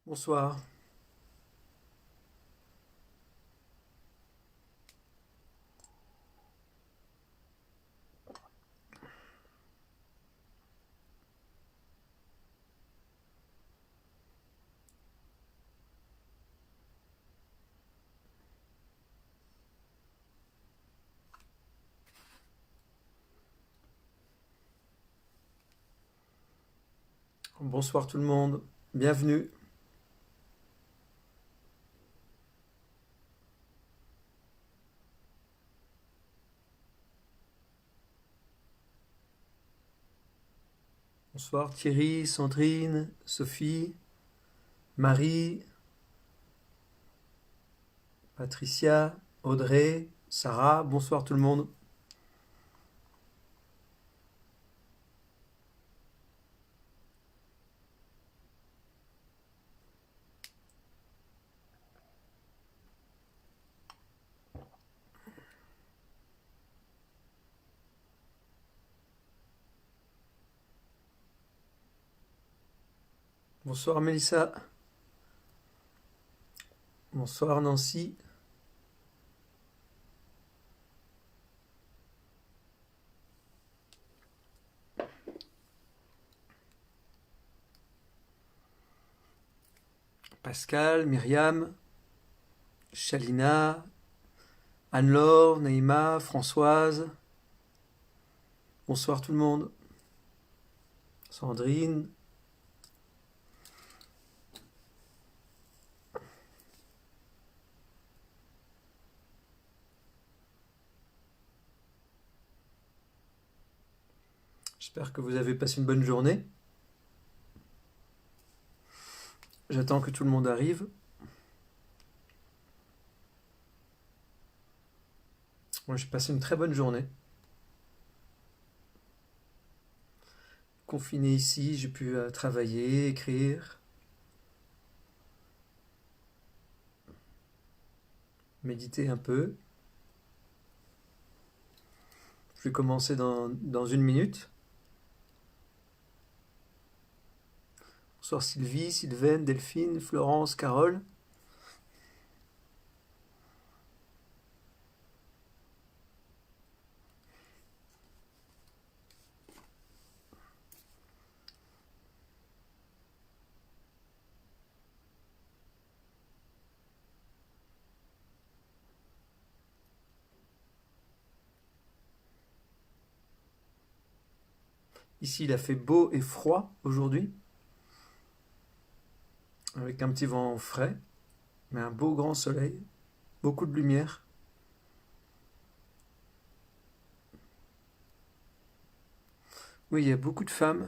Bonsoir. Bonsoir tout le monde. Bienvenue. Bonsoir Thierry, Sandrine, Sophie, Marie, Patricia, Audrey, Sarah. Bonsoir tout le monde. Bonsoir Mélissa. Bonsoir Nancy. Pascal, Myriam, Shalina, Anne-Laure, Naïma, Françoise. Bonsoir tout le monde. Sandrine. J'espère que vous avez passé une bonne journée. J'attends que tout le monde arrive. Moi, j'ai passé une très bonne journée. Confiné ici, j'ai pu travailler, écrire, méditer un peu. Je vais commencer dans une minute. Bonsoir Sylvie, Sylvaine, Delphine, Florence, Carole. Ici, il a fait beau et froid aujourd'hui, avec un petit vent frais, mais un beau grand soleil, beaucoup de lumière. Oui, il y a beaucoup de femmes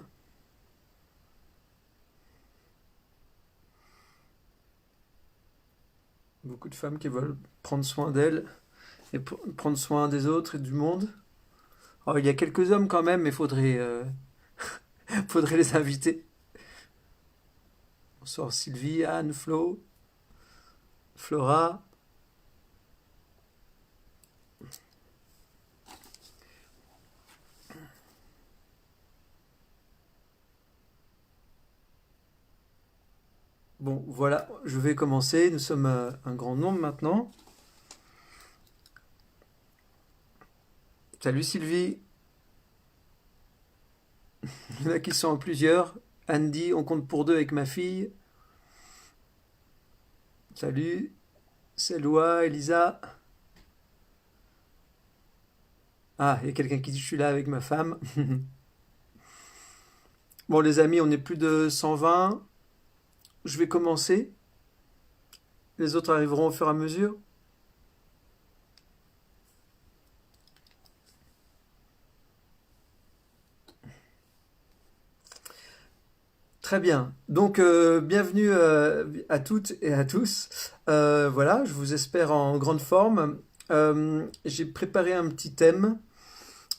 qui veulent prendre soin d'elles et prendre soin des autres et du monde. Oh, il y a quelques hommes quand même, mais faudrait les inviter. Bonsoir Sylvie, Anne, Flo, Flora. Bon, voilà, je vais commencer. Nous sommes un grand nombre maintenant. Salut Sylvie. Il y en a qui sont en plusieurs. Andy, on compte pour deux avec ma fille. Salut. C'est Loa, Elisa. Ah, il y a quelqu'un qui dit je suis là avec ma femme. Bon, les amis, on est plus de 120. Je vais commencer. Les autres arriveront au fur et à mesure. Très bien. Donc, bienvenue à toutes et à tous. Voilà, je vous espère en grande forme. J'ai préparé un petit thème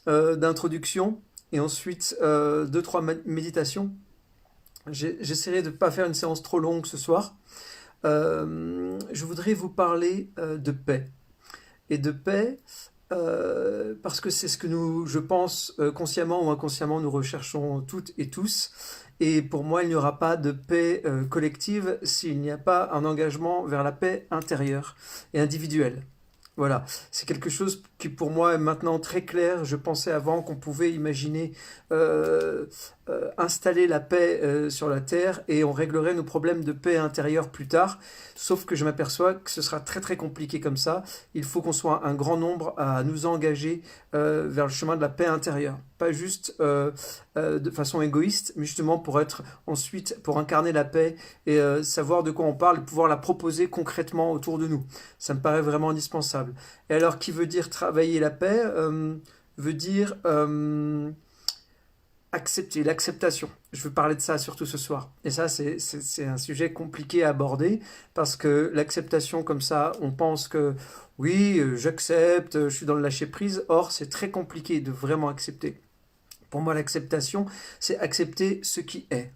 d'introduction et ensuite deux, trois méditations. J'essaierai de ne pas faire une séance trop longue ce soir. Je voudrais vous parler de paix. Et de paix parce que c'est ce que nous, je pense, consciemment ou inconsciemment, nous recherchons toutes et tous. Et pour moi, il n'y aura pas de paix collective s'il n'y a pas un engagement vers la paix intérieure et individuelle. Voilà, c'est quelque chose qui pour moi est maintenant très clair. Je pensais avant qu'on pouvait imaginer installer la paix sur la Terre et on réglerait nos problèmes de paix intérieure plus tard. Sauf que je m'aperçois que ce sera très très compliqué comme ça. Il faut qu'on soit un grand nombre à nous engager vers le chemin de la paix intérieure. Pas juste de façon égoïste, mais justement pour être ensuite, pour incarner la paix et savoir de quoi on parle et pouvoir la proposer concrètement autour de nous. Ça me paraît vraiment indispensable. Et alors, qui veut dire travailler la paix veut dire accepter, l'acceptation. Je veux parler de ça surtout ce soir. Et ça, c'est un sujet compliqué à aborder parce que l'acceptation comme ça, on pense que oui, j'accepte, je suis dans le lâcher-prise. Or, c'est très compliqué de vraiment accepter. Pour moi, l'acceptation, c'est accepter ce qui est.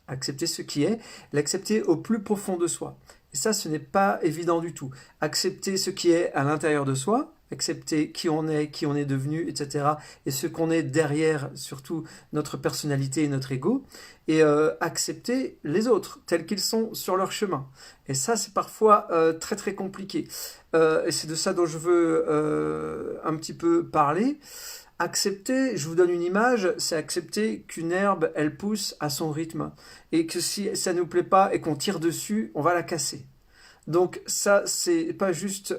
Accepter ce qui est, l'accepter au plus profond de soi. Et ça, ce n'est pas évident du tout. Accepter ce qui est à l'intérieur de soi, accepter qui on est devenu, etc. Et ce qu'on est derrière, surtout notre personnalité et notre ego, et accepter les autres tels qu'ils sont sur leur chemin. Et ça, c'est parfois très très compliqué. Et c'est de ça dont je veux un petit peu parler. Accepter, je vous donne une image, c'est accepter qu'une herbe, elle pousse à son rythme. Et que si ça ne nous plaît pas et qu'on tire dessus, on va la casser. Donc ça, c'est pas juste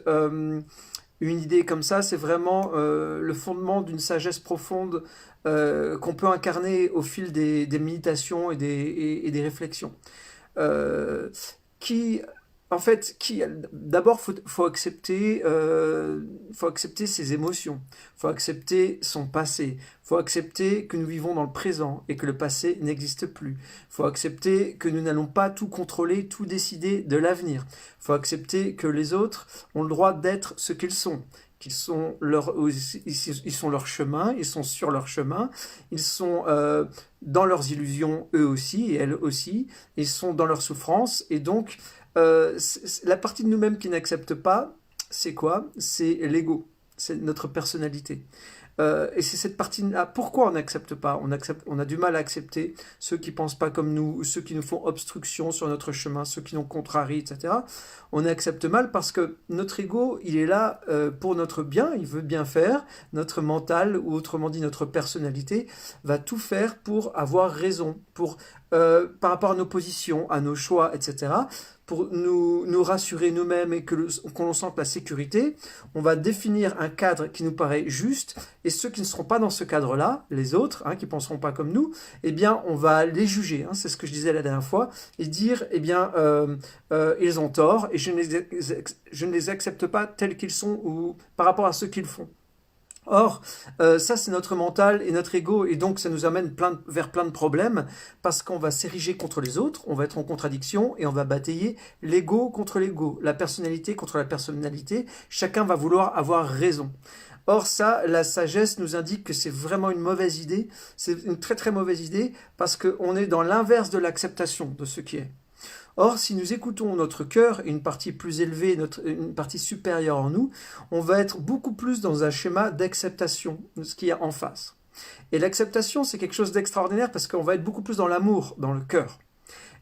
une idée comme ça, c'est vraiment le fondement d'une sagesse profonde qu'on peut incarner au fil des méditations et des réflexions. Euh, qui, en fait, d'abord, faut accepter ses émotions, faut accepter son passé, faut accepter que nous vivons dans le présent et que le passé n'existe plus. Faut accepter que nous n'allons pas tout contrôler, tout décider de l'avenir. Faut accepter que les autres ont le droit d'être ce qu'ils sont. Ils sont leur chemin, ils sont sur leur chemin, ils sont dans leurs illusions eux aussi et elles aussi, ils sont dans leur souffrance et donc la partie de nous-mêmes qui n'accepte pas, c'est quoi? C'est l'ego, c'est notre personnalité. Et c'est cette partie-là. Pourquoi on n'accepte pas? On a du mal à accepter ceux qui pensent pas comme nous, ceux qui nous font obstruction sur notre chemin, ceux qui nous contrarient, etc. On accepte mal parce que notre ego, il est là pour notre bien, il veut bien faire. Notre mental, ou autrement dit notre personnalité, va tout faire pour avoir raison, par rapport à nos positions, à nos choix, etc. Pour nous rassurer nous-mêmes et qu'on sente la sécurité, on va définir un cadre qui nous paraît juste, et ceux qui ne seront pas dans ce cadre-là, les autres, qui ne penseront pas comme nous, eh bien, on va les juger, c'est ce que je disais la dernière fois, et dire, eh bien, ils ont tort, et je ne les accepte pas tels qu'ils sont, ou par rapport à ce qu'ils font. Or, ça c'est notre mental et notre ego, et donc ça nous amène vers plein de problèmes, parce qu'on va s'ériger contre les autres, on va être en contradiction, et on va batailler l'ego contre l'ego, la personnalité contre la personnalité, chacun va vouloir avoir raison. Or ça, la sagesse nous indique que c'est vraiment une mauvaise idée, c'est une très très mauvaise idée, parce qu'on est dans l'inverse de l'acceptation de ce qui est. Or, si nous écoutons notre cœur, une partie plus élevée, une partie supérieure en nous, on va être beaucoup plus dans un schéma d'acceptation de ce qu'il y a en face. Et l'acceptation, c'est quelque chose d'extraordinaire parce qu'on va être beaucoup plus dans l'amour, dans le cœur.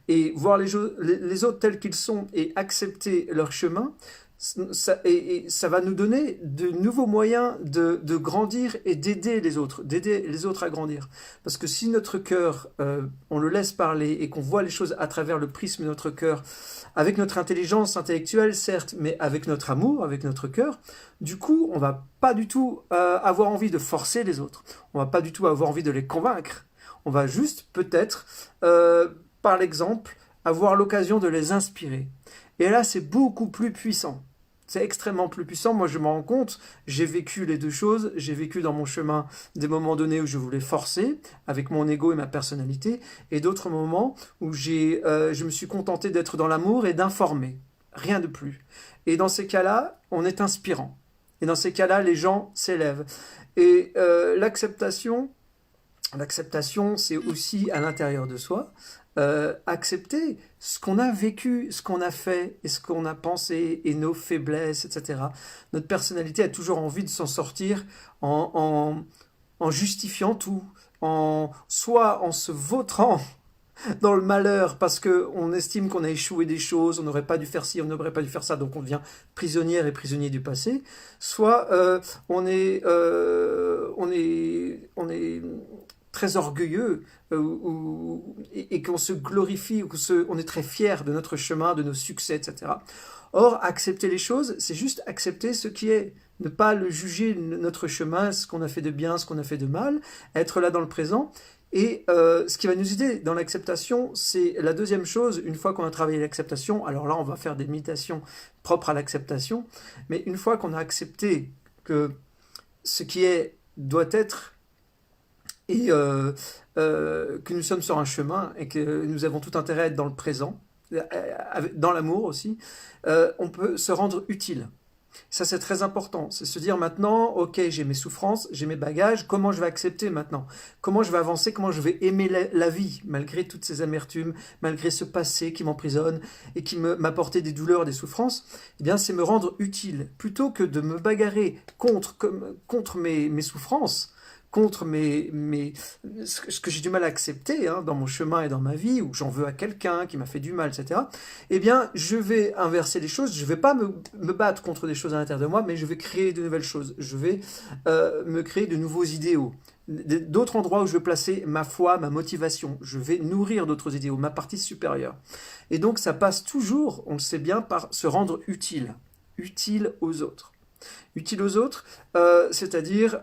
Et voir les autres tels qu'ils sont et accepter leur chemin, ça va nous donner de nouveaux moyens de grandir et d'aider les autres à grandir. Parce que si notre cœur, on le laisse parler et qu'on voit les choses à travers le prisme de notre cœur, avec notre intelligence intellectuelle certes, mais avec notre amour, avec notre cœur, du coup, on va pas du tout avoir envie de forcer les autres. On va pas du tout avoir envie de les convaincre. On va juste peut-être, par l'exemple, avoir l'occasion de les inspirer. Et là, c'est beaucoup plus puissant. C'est extrêmement plus puissant. Moi, je m'en rends compte. J'ai vécu les deux choses. J'ai vécu dans mon chemin des moments donnés où je voulais forcer avec mon ego et ma personnalité, et d'autres moments où je me suis contenté d'être dans l'amour et d'informer. Rien de plus. Et dans ces cas-là, on est inspirant. Et dans ces cas-là, les gens s'élèvent. Et l'acceptation, L'acceptation, c'est aussi à l'intérieur de soi, accepter ce qu'on a vécu, ce qu'on a fait et ce qu'on a pensé et nos faiblesses, etc. Notre personnalité a toujours envie de s'en sortir en, en, en justifiant tout, soit en se vautrant dans le malheur parce que on estime qu'on a échoué des choses, on n'aurait pas dû faire ci, on n'aurait pas dû faire ça, donc on devient prisonnière et prisonnier du passé. Soit on est très orgueilleux et qu'on se glorifie, on est très fier de notre chemin, de nos succès, etc. Or, accepter les choses, c'est juste accepter ce qui est. Ne pas le juger notre chemin, ce qu'on a fait de bien, ce qu'on a fait de mal, être là dans le présent. Et ce qui va nous aider dans l'acceptation, c'est la deuxième chose, une fois qu'on a travaillé l'acceptation, alors là on va faire des méditations propres à l'acceptation, mais une fois qu'on a accepté que ce qui est doit être et que nous sommes sur un chemin et que nous avons tout intérêt à être dans le présent, dans l'amour aussi, on peut se rendre utile. Ça, c'est très important. C'est se dire maintenant, ok, j'ai mes souffrances, j'ai mes bagages, comment je vais accepter maintenant? Comment je vais avancer? Comment je vais aimer la vie, malgré toutes ces amertumes, malgré ce passé qui m'emprisonne et qui m'apportait des douleurs, des souffrances? Eh bien, c'est me rendre utile. Plutôt que de me bagarrer contre mes souffrances, contre ce que j'ai du mal à accepter dans mon chemin et dans ma vie, ou j'en veux à quelqu'un qui m'a fait du mal, etc., eh bien, je vais inverser les choses. Je ne vais pas me battre contre des choses à l'intérieur de moi, mais je vais créer de nouvelles choses. Je vais me créer de nouveaux idéaux. D'autres endroits où je vais placer ma foi, ma motivation. Je vais nourrir d'autres idéaux, ma partie supérieure. Et donc, ça passe toujours, on le sait bien, par se rendre utile. Utile aux autres. Utile aux autres, c'est-à-dire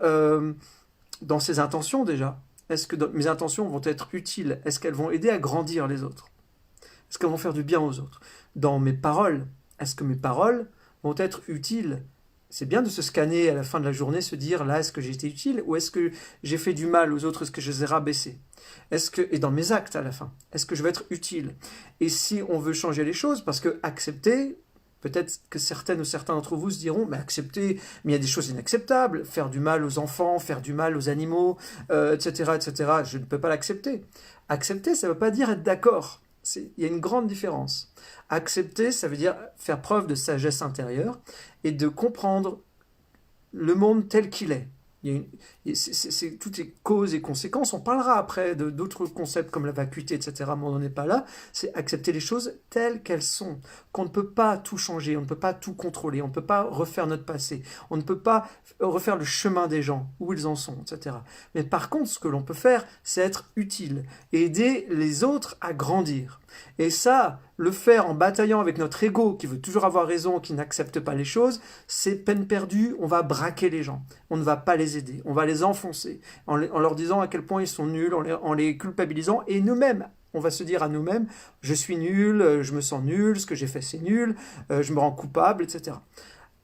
dans ses intentions déjà. Est-ce que mes intentions vont être utiles? Est-ce qu'elles vont aider à grandir les autres? Est-ce qu'elles vont faire du bien aux autres? Dans mes paroles, est-ce que mes paroles vont être utiles? C'est bien de se scanner à la fin de la journée, se dire là, est-ce que j'ai été utile ou est-ce que j'ai fait du mal aux autres? Est-ce que je les ai rabaissés? Et dans mes actes à la fin, est-ce que je vais être utile? Et si on veut changer les choses, parce que accepter, peut-être que certaines ou certains d'entre vous se diront, mais accepter, mais il y a des choses inacceptables, faire du mal aux enfants, faire du mal aux animaux, etc., etc., je ne peux pas l'accepter. Accepter, ça ne veut pas dire être d'accord. Il y a une grande différence. Accepter, ça veut dire faire preuve de sagesse intérieure et de comprendre le monde tel qu'il est. Toutes les causes et conséquences. On parlera après d'autres concepts comme la vacuité, etc. Mais on n'en est pas là. C'est accepter les choses telles qu'elles sont. Qu'on ne peut pas tout changer, on ne peut pas tout contrôler, on ne peut pas refaire notre passé, on ne peut pas refaire le chemin des gens, où ils en sont, etc. Mais par contre, ce que l'on peut faire, c'est être utile et aider les autres à grandir. Et ça, le faire en bataillant avec notre ego qui veut toujours avoir raison, qui n'accepte pas les choses, c'est peine perdue, on va braquer les gens. On ne va pas les aider, on va les enfoncer en leur disant à quel point ils sont nuls, en les culpabilisant, et nous-mêmes, on va se dire à nous-mêmes, je suis nul, je me sens nul, ce que j'ai fait c'est nul, je me rends coupable, etc.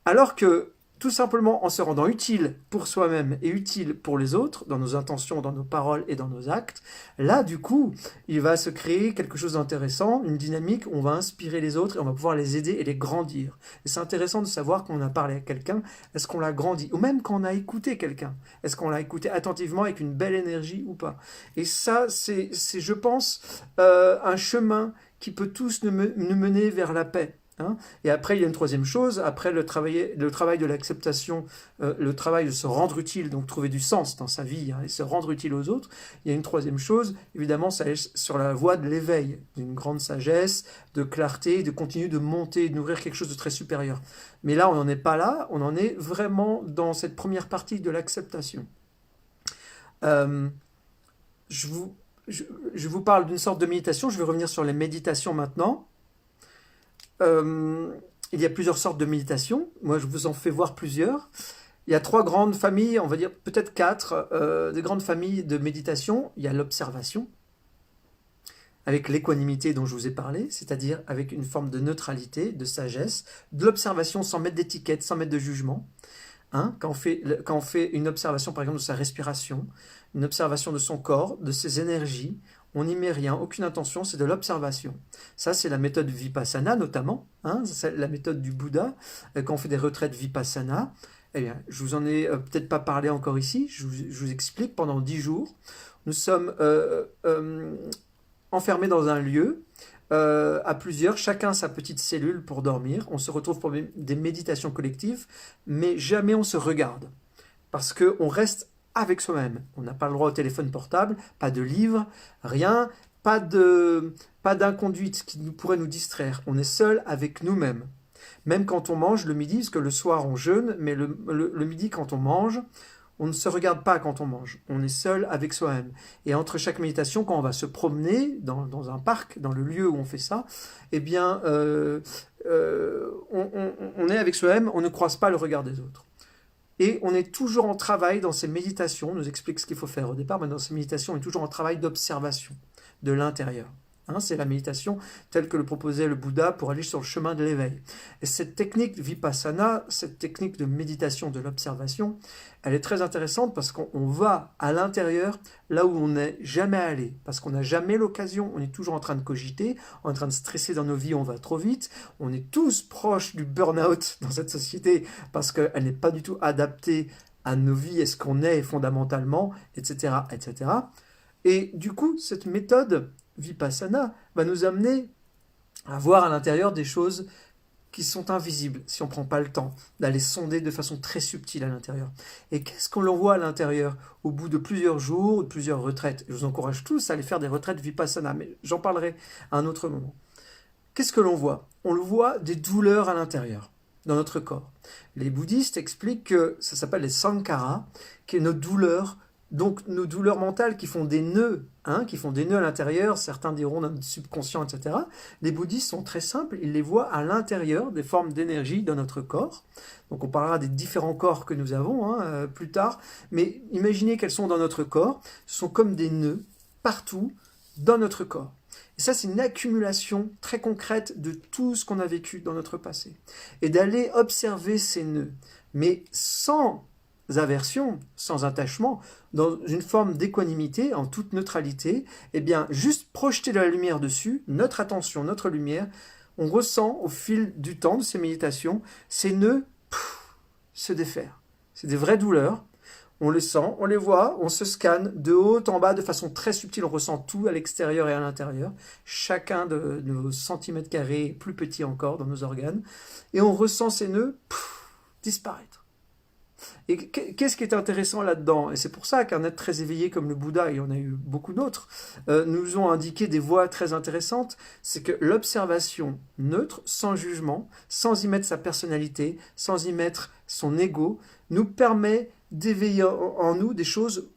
Alors que tout simplement en se rendant utile pour soi-même et utile pour les autres, dans nos intentions, dans nos paroles et dans nos actes, là, du coup, il va se créer quelque chose d'intéressant, une dynamique où on va inspirer les autres et on va pouvoir les aider et les grandir. Et c'est intéressant de savoir quand on a parlé à quelqu'un, est-ce qu'on l'a grandi? Ou même quand on a écouté quelqu'un, est-ce qu'on l'a écouté attentivement avec une belle énergie ou pas? Et ça, c'est je pense, un chemin qui peut tous nous mener vers la paix. Et après, il y a une troisième chose, après le travail de l'acceptation, le travail de se rendre utile, donc trouver du sens dans sa vie et se rendre utile aux autres, il y a une troisième chose, évidemment, ça est sur la voie de l'éveil, d'une grande sagesse, de clarté, de continuer de monter, de nourrir quelque chose de très supérieur. Mais là, on n'en est pas là, on en est vraiment dans cette première partie de l'acceptation. Euh, je, vous, je vous parle d'une sorte de méditation, je vais revenir sur les méditations maintenant. Il y a plusieurs sortes de méditation. Moi, je vous en fais voir plusieurs. Il y a trois grandes familles, on va dire peut-être quatre, des grandes familles de méditation. Il y a l'observation, avec l'équanimité dont je vous ai parlé, c'est-à-dire avec une forme de neutralité, de sagesse, de l'observation sans mettre d'étiquette, sans mettre de jugement. Quand on fait une observation, par exemple, de sa respiration, une observation de son corps, de ses énergies, on n'y met rien, aucune intention, c'est de l'observation. Ça, c'est la méthode Vipassana, notamment. C'est la méthode du Bouddha, quand on fait des retraites Vipassana. Eh bien, je vous en ai peut-être pas parlé encore ici, je vous explique, pendant 10 jours, nous sommes enfermés dans un lieu, à plusieurs, chacun sa petite cellule pour dormir. On se retrouve pour des méditations collectives, mais jamais on se regarde. Parce qu'on reste avec soi-même. On n'a pas le droit au téléphone portable, pas de livre, rien, pas d'inconduite qui pourrait nous distraire. On est seul avec nous-mêmes. Même quand on mange le midi, parce que le soir on jeûne, mais le midi quand on mange, on ne se regarde pas quand on mange. On est seul avec soi-même. Et entre chaque méditation, quand on va se promener dans un parc, dans le lieu où on fait ça, eh bien, on est avec soi-même, on ne croise pas le regard des autres. Et on est toujours en travail dans ces méditations, on nous explique ce qu'il faut faire au départ, mais dans ces méditations, on est toujours en travail d'observation de l'intérieur. C'est la méditation telle que le proposait le Bouddha pour aller sur le chemin de l'éveil. Et cette technique vipassana, cette technique de méditation de l'observation, elle est très intéressante parce qu'on va à l'intérieur là où on n'est jamais allé, parce qu'on n'a jamais l'occasion, on est toujours en train de cogiter, en train de stresser dans nos vies, on va trop vite, on est tous proches du burn-out dans cette société parce qu'elle n'est pas du tout adaptée à nos vies et ce qu'on est fondamentalement, etc., etc. Et du coup, cette méthode Vipassana va nous amener à voir à l'intérieur des choses qui sont invisibles si on ne prend pas le temps d'aller sonder de façon très subtile à l'intérieur. Et qu'est-ce qu'on voit à l'intérieur au bout de plusieurs jours, de plusieurs retraites? Je vous encourage tous à aller faire des retraites Vipassana, mais j'en parlerai à un autre moment. Qu'est-ce que l'on voit? On le voit des douleurs à l'intérieur, dans notre corps. Les bouddhistes expliquent que ça s'appelle les sankharas, qui est notre douleur. Donc nos douleurs mentales qui font des nœuds, qui font des nœuds à l'intérieur, certains diront dans notre subconscient, etc. Les bouddhistes sont très simples, ils les voient à l'intérieur des formes d'énergie dans notre corps. Donc on parlera des différents corps que nous avons plus tard, mais imaginez qu'elles sont dans notre corps, ce sont comme des nœuds partout dans notre corps. Et ça, c'est une accumulation très concrète de tout ce qu'on a vécu dans notre passé. Et d'aller observer ces nœuds, mais sans aversion, sans attachement, dans une forme d'équanimité, en toute neutralité, eh bien, juste projeter de la lumière dessus, notre attention, notre lumière, on ressent au fil du temps de ces méditations, ces nœuds se défaire. C'est des vraies douleurs, on les sent, on les voit, on se scanne de haut en bas de façon très subtile, on ressent tout à l'extérieur et à l'intérieur, chacun de nos centimètres carrés, plus petits encore dans nos organes, et on ressent ces nœuds disparaître. Et qu'est-ce qui est intéressant là-dedans? Et c'est pour ça qu'un être très éveillé comme le Bouddha, et il y en a eu beaucoup d'autres, nous ont indiqué des voies très intéressantes. C'est que l'observation neutre, sans jugement, sans y mettre sa personnalité, sans y mettre son ego, nous permet d'éveiller en nous des choses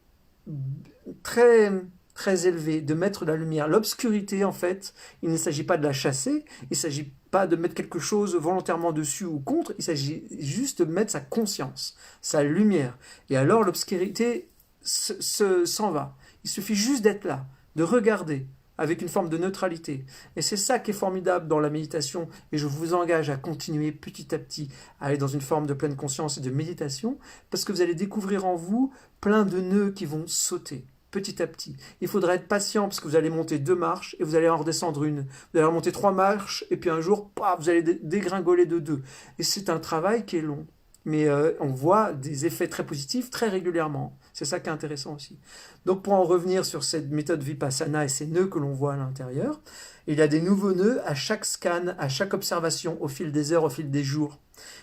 très, très élevées, de mettre de la lumière. L'obscurité, en fait, il ne s'agit pas de la chasser, il ne s'agit pas de mettre quelque chose volontairement dessus ou contre, il s'agit juste de mettre sa conscience, sa lumière. Et alors l'obscurité s'en va. Il suffit juste d'être là, de regarder avec une forme de neutralité. Et c'est ça qui est formidable dans la méditation, et je vous engage à continuer petit à petit à aller dans une forme de pleine conscience et de méditation, parce que vous allez découvrir en vous plein de nœuds qui vont sauter. Petit à petit. Il faudra être patient parce que vous allez monter 2 marches et vous allez en redescendre une. Vous allez remonter 3 marches et puis un jour, vous allez dégringoler de 2. Et c'est un travail qui est long. Mais on voit des effets très positifs très régulièrement. C'est ça qui est intéressant aussi. Donc pour en revenir sur cette méthode Vipassana et ces nœuds que l'on voit à l'intérieur, il y a des nouveaux nœuds à chaque scan, à chaque observation, au fil des heures, au fil des jours.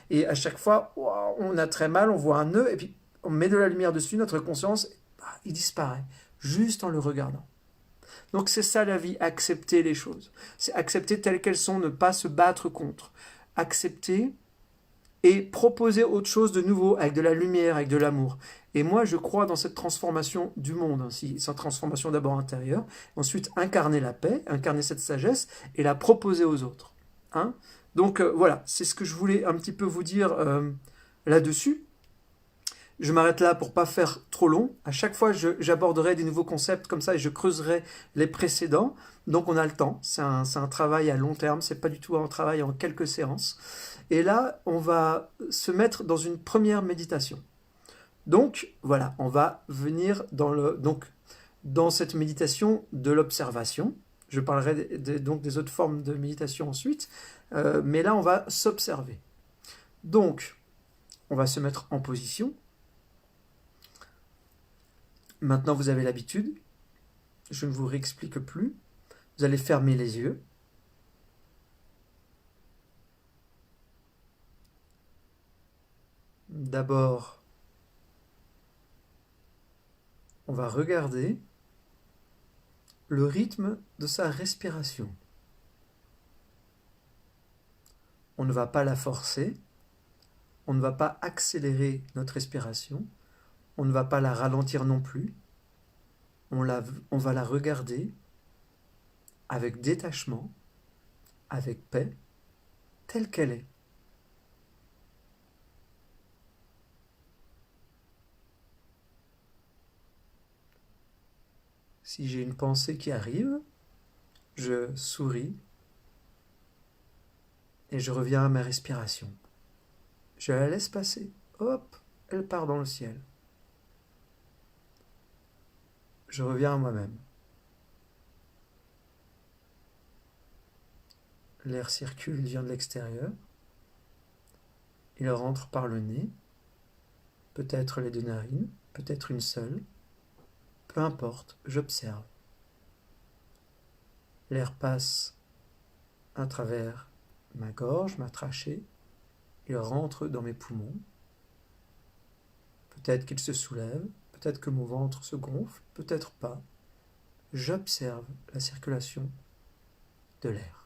Et à chaque fois, on a très mal, on voit un nœud et puis on met de la lumière dessus, notre conscience, il disparaît, juste en le regardant. Donc c'est ça la vie, accepter les choses. C'est accepter telles qu'elles sont, ne pas se battre contre. Accepter et proposer autre chose de nouveau, avec de la lumière, avec de l'amour. Et moi, je crois dans cette transformation du monde, cette transformation d'abord intérieure, ensuite incarner la paix, incarner cette sagesse, et la proposer aux autres. Donc voilà, c'est ce que je voulais un petit peu vous dire là-dessus. Je m'arrête là pour pas faire trop long. À chaque fois, j'aborderai des nouveaux concepts comme ça et je creuserai les précédents. Donc on a le temps. C'est un travail à long terme. C'est pas du tout un travail en quelques séances. Et là, on va se mettre dans une première méditation. Donc voilà, on va venir dans cette méditation de l'observation. Je parlerai donc des autres formes de méditation ensuite. Mais là, on va s'observer. Donc, On va se mettre en position. Maintenant, vous avez l'habitude. Je ne vous réexplique plus. Vous allez fermer les yeux. D'abord, on va regarder le rythme de sa respiration. On ne va pas la forcer, on ne va pas accélérer notre respiration, on ne va pas la ralentir non plus. On va la regarder avec détachement, avec paix, telle qu'elle est. Si j'ai une pensée qui arrive, je souris et je reviens à ma respiration. Je la laisse passer. Hop, elle part dans le ciel. Je reviens à moi-même. L'air circule, il vient de l'extérieur. Il rentre par le nez, peut-être les deux narines, peut-être une seule. Peu importe, j'observe. L'air passe à travers ma gorge, ma trachée. Il rentre dans mes poumons. Peut-être qu'il se soulève, peut-être que mon ventre se gonfle, peut-être pas. J'observe la circulation de l'air.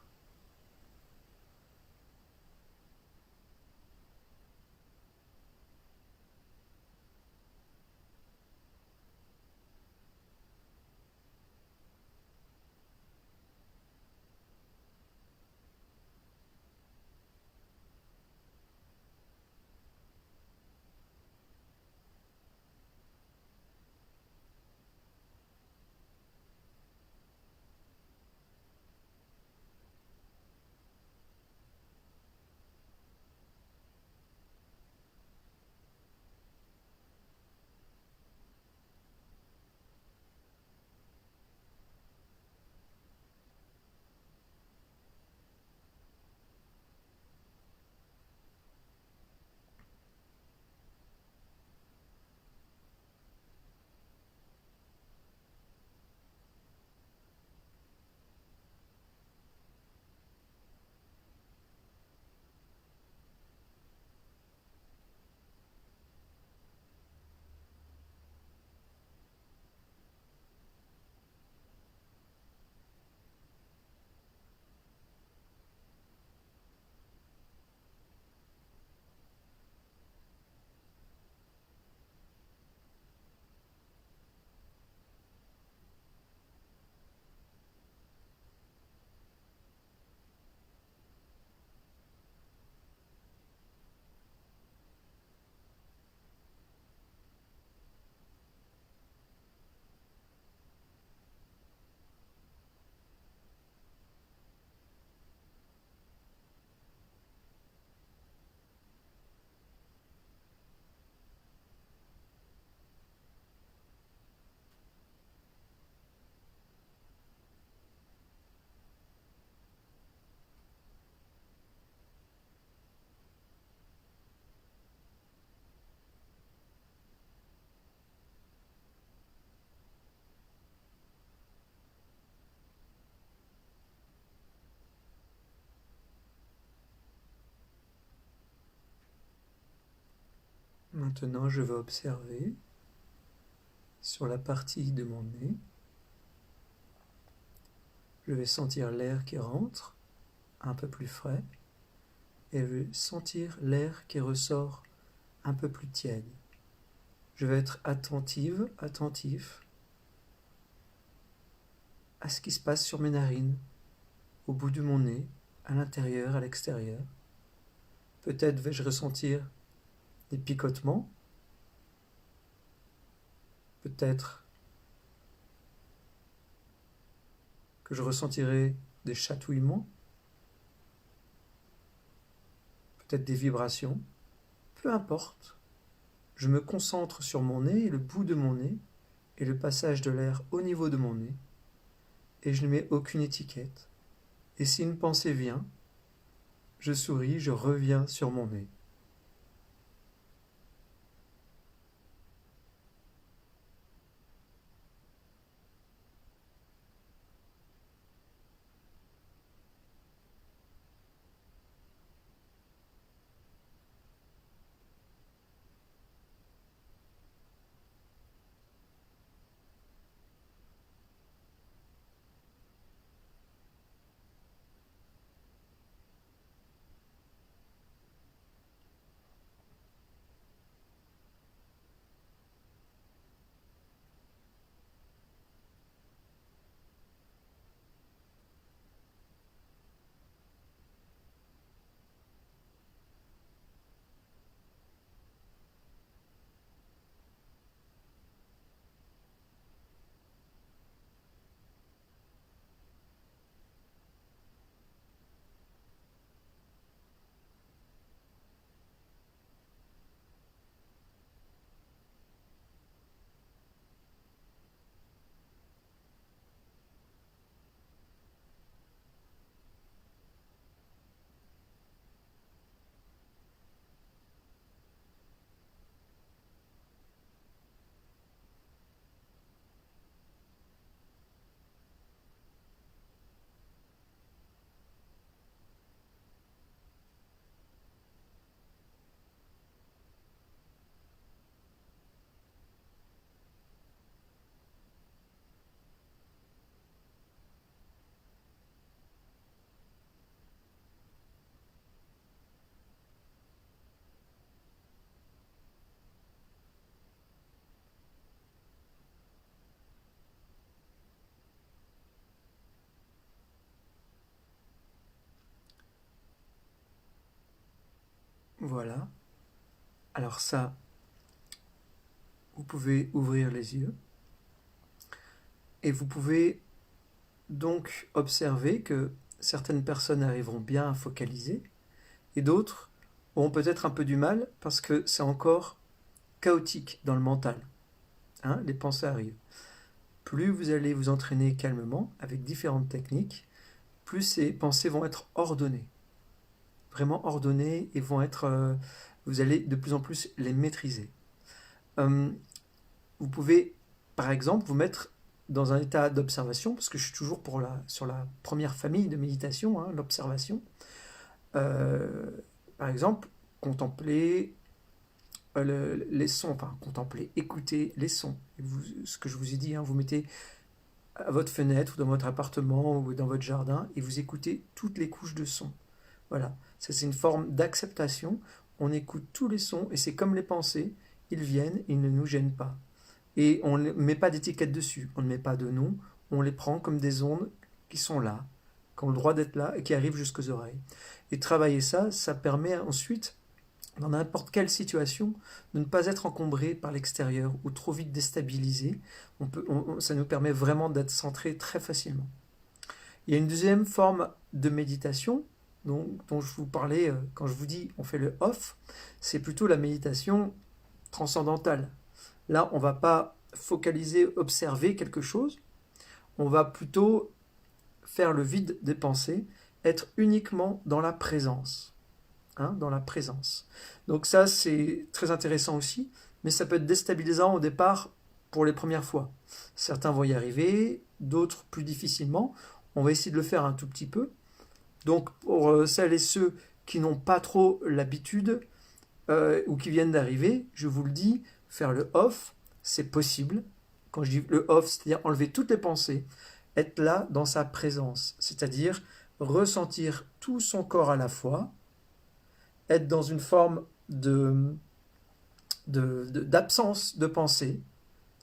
Maintenant, je vais observer sur la partie de mon nez. Je vais sentir l'air qui rentre, un peu plus frais, et je vais sentir l'air qui ressort, un peu plus tiède. Je vais être attentif à ce qui se passe sur mes narines, au bout de mon nez, à l'intérieur, à l'extérieur. Peut-être vais-je ressentir des picotements, peut-être que je ressentirai des chatouillements, peut-être des vibrations, peu importe. Je me concentre sur mon nez et le bout de mon nez et le passage de l'air au niveau de mon nez et je ne mets aucune étiquette. Et si une pensée vient, je souris, je reviens sur mon nez. Voilà. Alors ça, vous pouvez ouvrir les yeux et vous pouvez donc observer que certaines personnes arriveront bien à focaliser et d'autres auront peut-être un peu du mal parce que c'est encore chaotique dans le mental. Hein, les pensées arrivent. Plus vous allez vous entraîner calmement avec différentes techniques, plus ces pensées vont être ordonnées. Vraiment ordonnées et vont être... vous allez de plus en plus les maîtriser. Euh, vous pouvez, par exemple, vous mettre dans un état d'observation, parce que je suis toujours sur la première famille de méditation, hein, l'observation. Euh, Par exemple, contempler les sons, enfin contempler, écouter les sons. Ce que je vous ai dit, hein, vous mettez à votre fenêtre ou dans votre appartement ou dans votre jardin et vous écoutez toutes les couches de sons. Voilà, ça c'est une forme d'acceptation. On écoute tous les sons et c'est comme les pensées, ils viennent, ils ne nous gênent pas. Et on ne met pas d'étiquette dessus, on ne met pas de nom, on les prend comme des ondes qui sont là, qui ont le droit d'être là et qui arrivent jusqu'aux oreilles. Et travailler ça, ça permet ensuite, dans n'importe quelle situation, de ne pas être encombré par l'extérieur ou trop vite déstabilisé. Ça nous permet vraiment d'être centré très facilement. Il y a une deuxième forme de méditation dont je vous parlais quand je vous dis on fait le off, c'est plutôt la méditation transcendantale. Là, on ne va pas focaliser, observer quelque chose, on va plutôt faire le vide des pensées, être uniquement dans la présence. Hein, dans la présence. Donc ça, c'est très intéressant aussi, mais ça peut être déstabilisant au départ pour les premières fois. Certains vont y arriver, d'autres plus difficilement. On va essayer de le faire un tout petit peu. Donc pour celles et ceux qui n'ont pas trop l'habitude ou qui viennent d'arriver, je vous le dis, faire le off, c'est possible. Quand je dis le off, c'est-à-dire enlever toutes les pensées, être là dans sa présence, c'est-à-dire ressentir tout son corps à la fois, être dans une forme d'absence de pensée,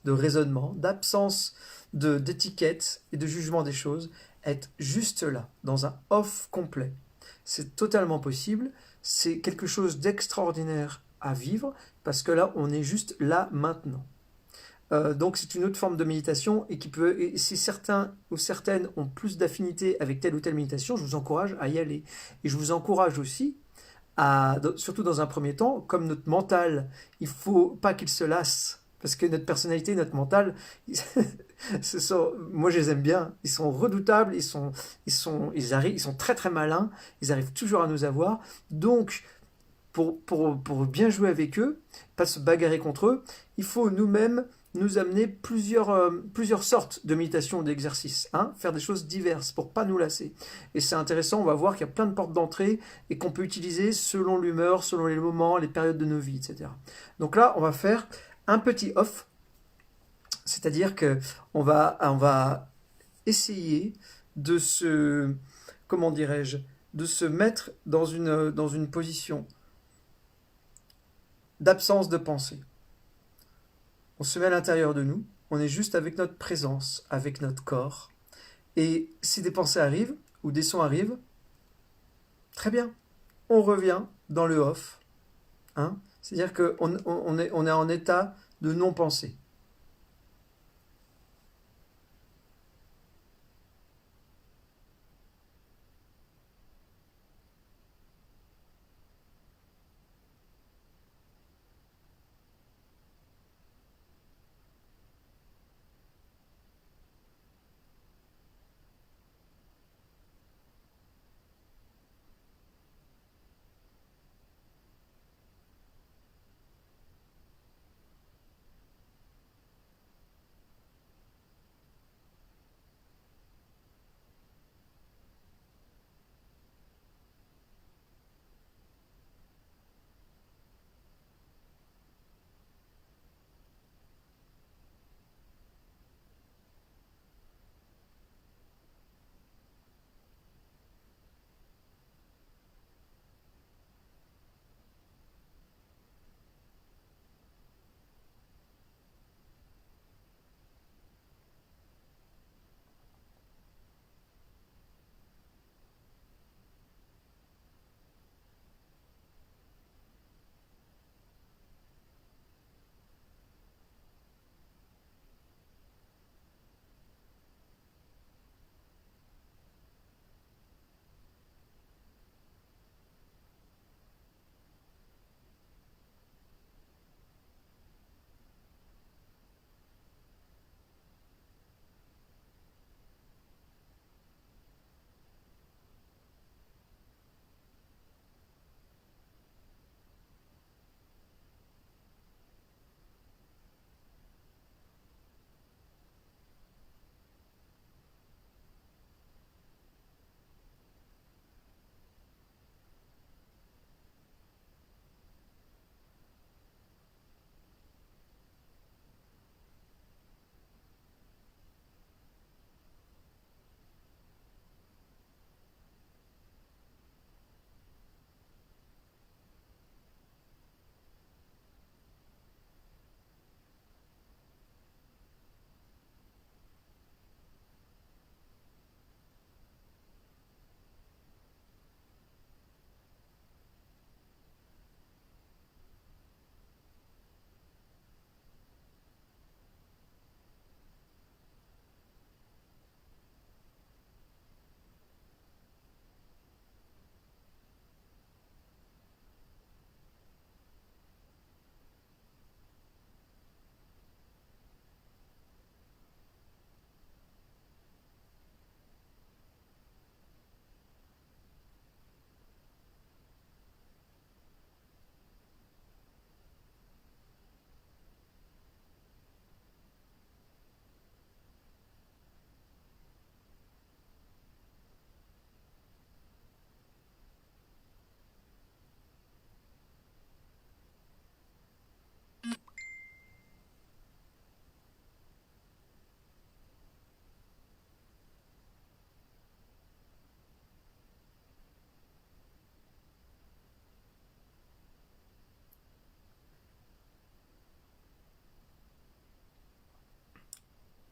de raisonnement, d'absence d'étiquette et de jugement des choses, être juste là, dans un off complet. C'est totalement possible, c'est quelque chose d'extraordinaire à vivre, parce que là, on est juste là maintenant. Donc c'est une autre forme de méditation et et si certains ou certaines ont plus d'affinité avec telle ou telle méditation, je vous encourage à y aller. Et je vous encourage aussi surtout dans un premier temps, comme notre mental, il faut pas qu'il se lasse. Parce que notre personnalité, notre mental, moi je les aime bien, ils sont redoutables, ils sont très très malins, ils arrivent toujours à nous avoir. Donc, pour bien jouer avec eux, pas se bagarrer contre eux, il faut nous-mêmes nous amener plusieurs sortes de méditation, d'exercices, hein, faire des choses diverses pour pas nous lasser. Et c'est intéressant, on va voir qu'il y a plein de portes d'entrée et qu'on peut utiliser selon l'humeur, selon les moments, les périodes de nos vies, etc. Donc là, on va faire un petit off, c'est-à-dire que on va essayer de comment dirais-je, de se mettre dans une position d'absence de pensée. On se met à l'intérieur de nous, on est juste avec notre présence, avec notre corps. Et si des pensées arrivent, ou des sons arrivent, très bien, on revient dans le off. Hein. C'est-à-dire on est en état de non-pensée.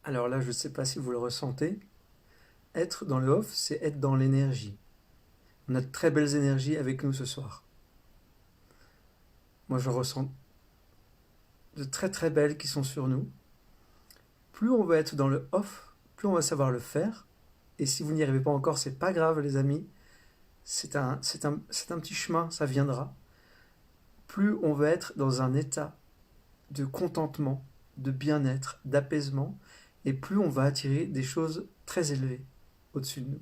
Alors là, je ne sais pas si vous le ressentez. Être dans le off, c'est être dans l'énergie. On a de très belles énergies avec nous ce soir. Moi, je ressens de très très belles qui sont sur nous. Plus on va être dans le off, plus on va savoir le faire. Et si vous n'y arrivez pas encore, c'est pas grave, les amis. C'est un petit chemin, ça viendra. Plus on va être dans un état de contentement, de bien-être, d'apaisement, et plus on va attirer des choses très élevées au-dessus de nous.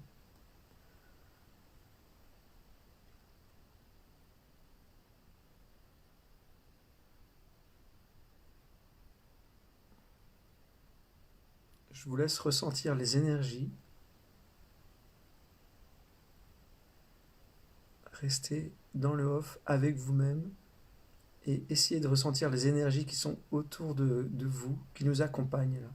Je vous laisse ressentir les énergies. Restez dans le off avec vous-même et essayez de ressentir les énergies qui sont autour de vous, qui nous accompagnent là.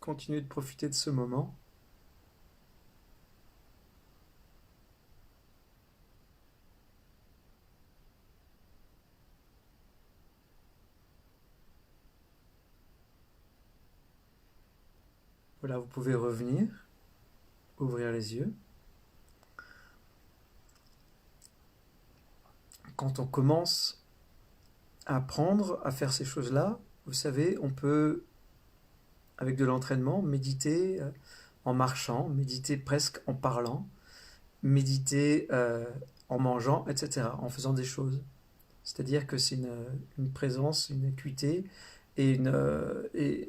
Continuez de profiter de ce moment. Voilà, vous pouvez revenir, ouvrir les yeux. Quand on commence à apprendre à faire ces choses-là, vous savez, on peut, avec de l'entraînement, méditer en marchant, méditer presque en parlant, méditer en mangeant, etc., en faisant des choses. C'est-à-dire que c'est une présence, une acuité, et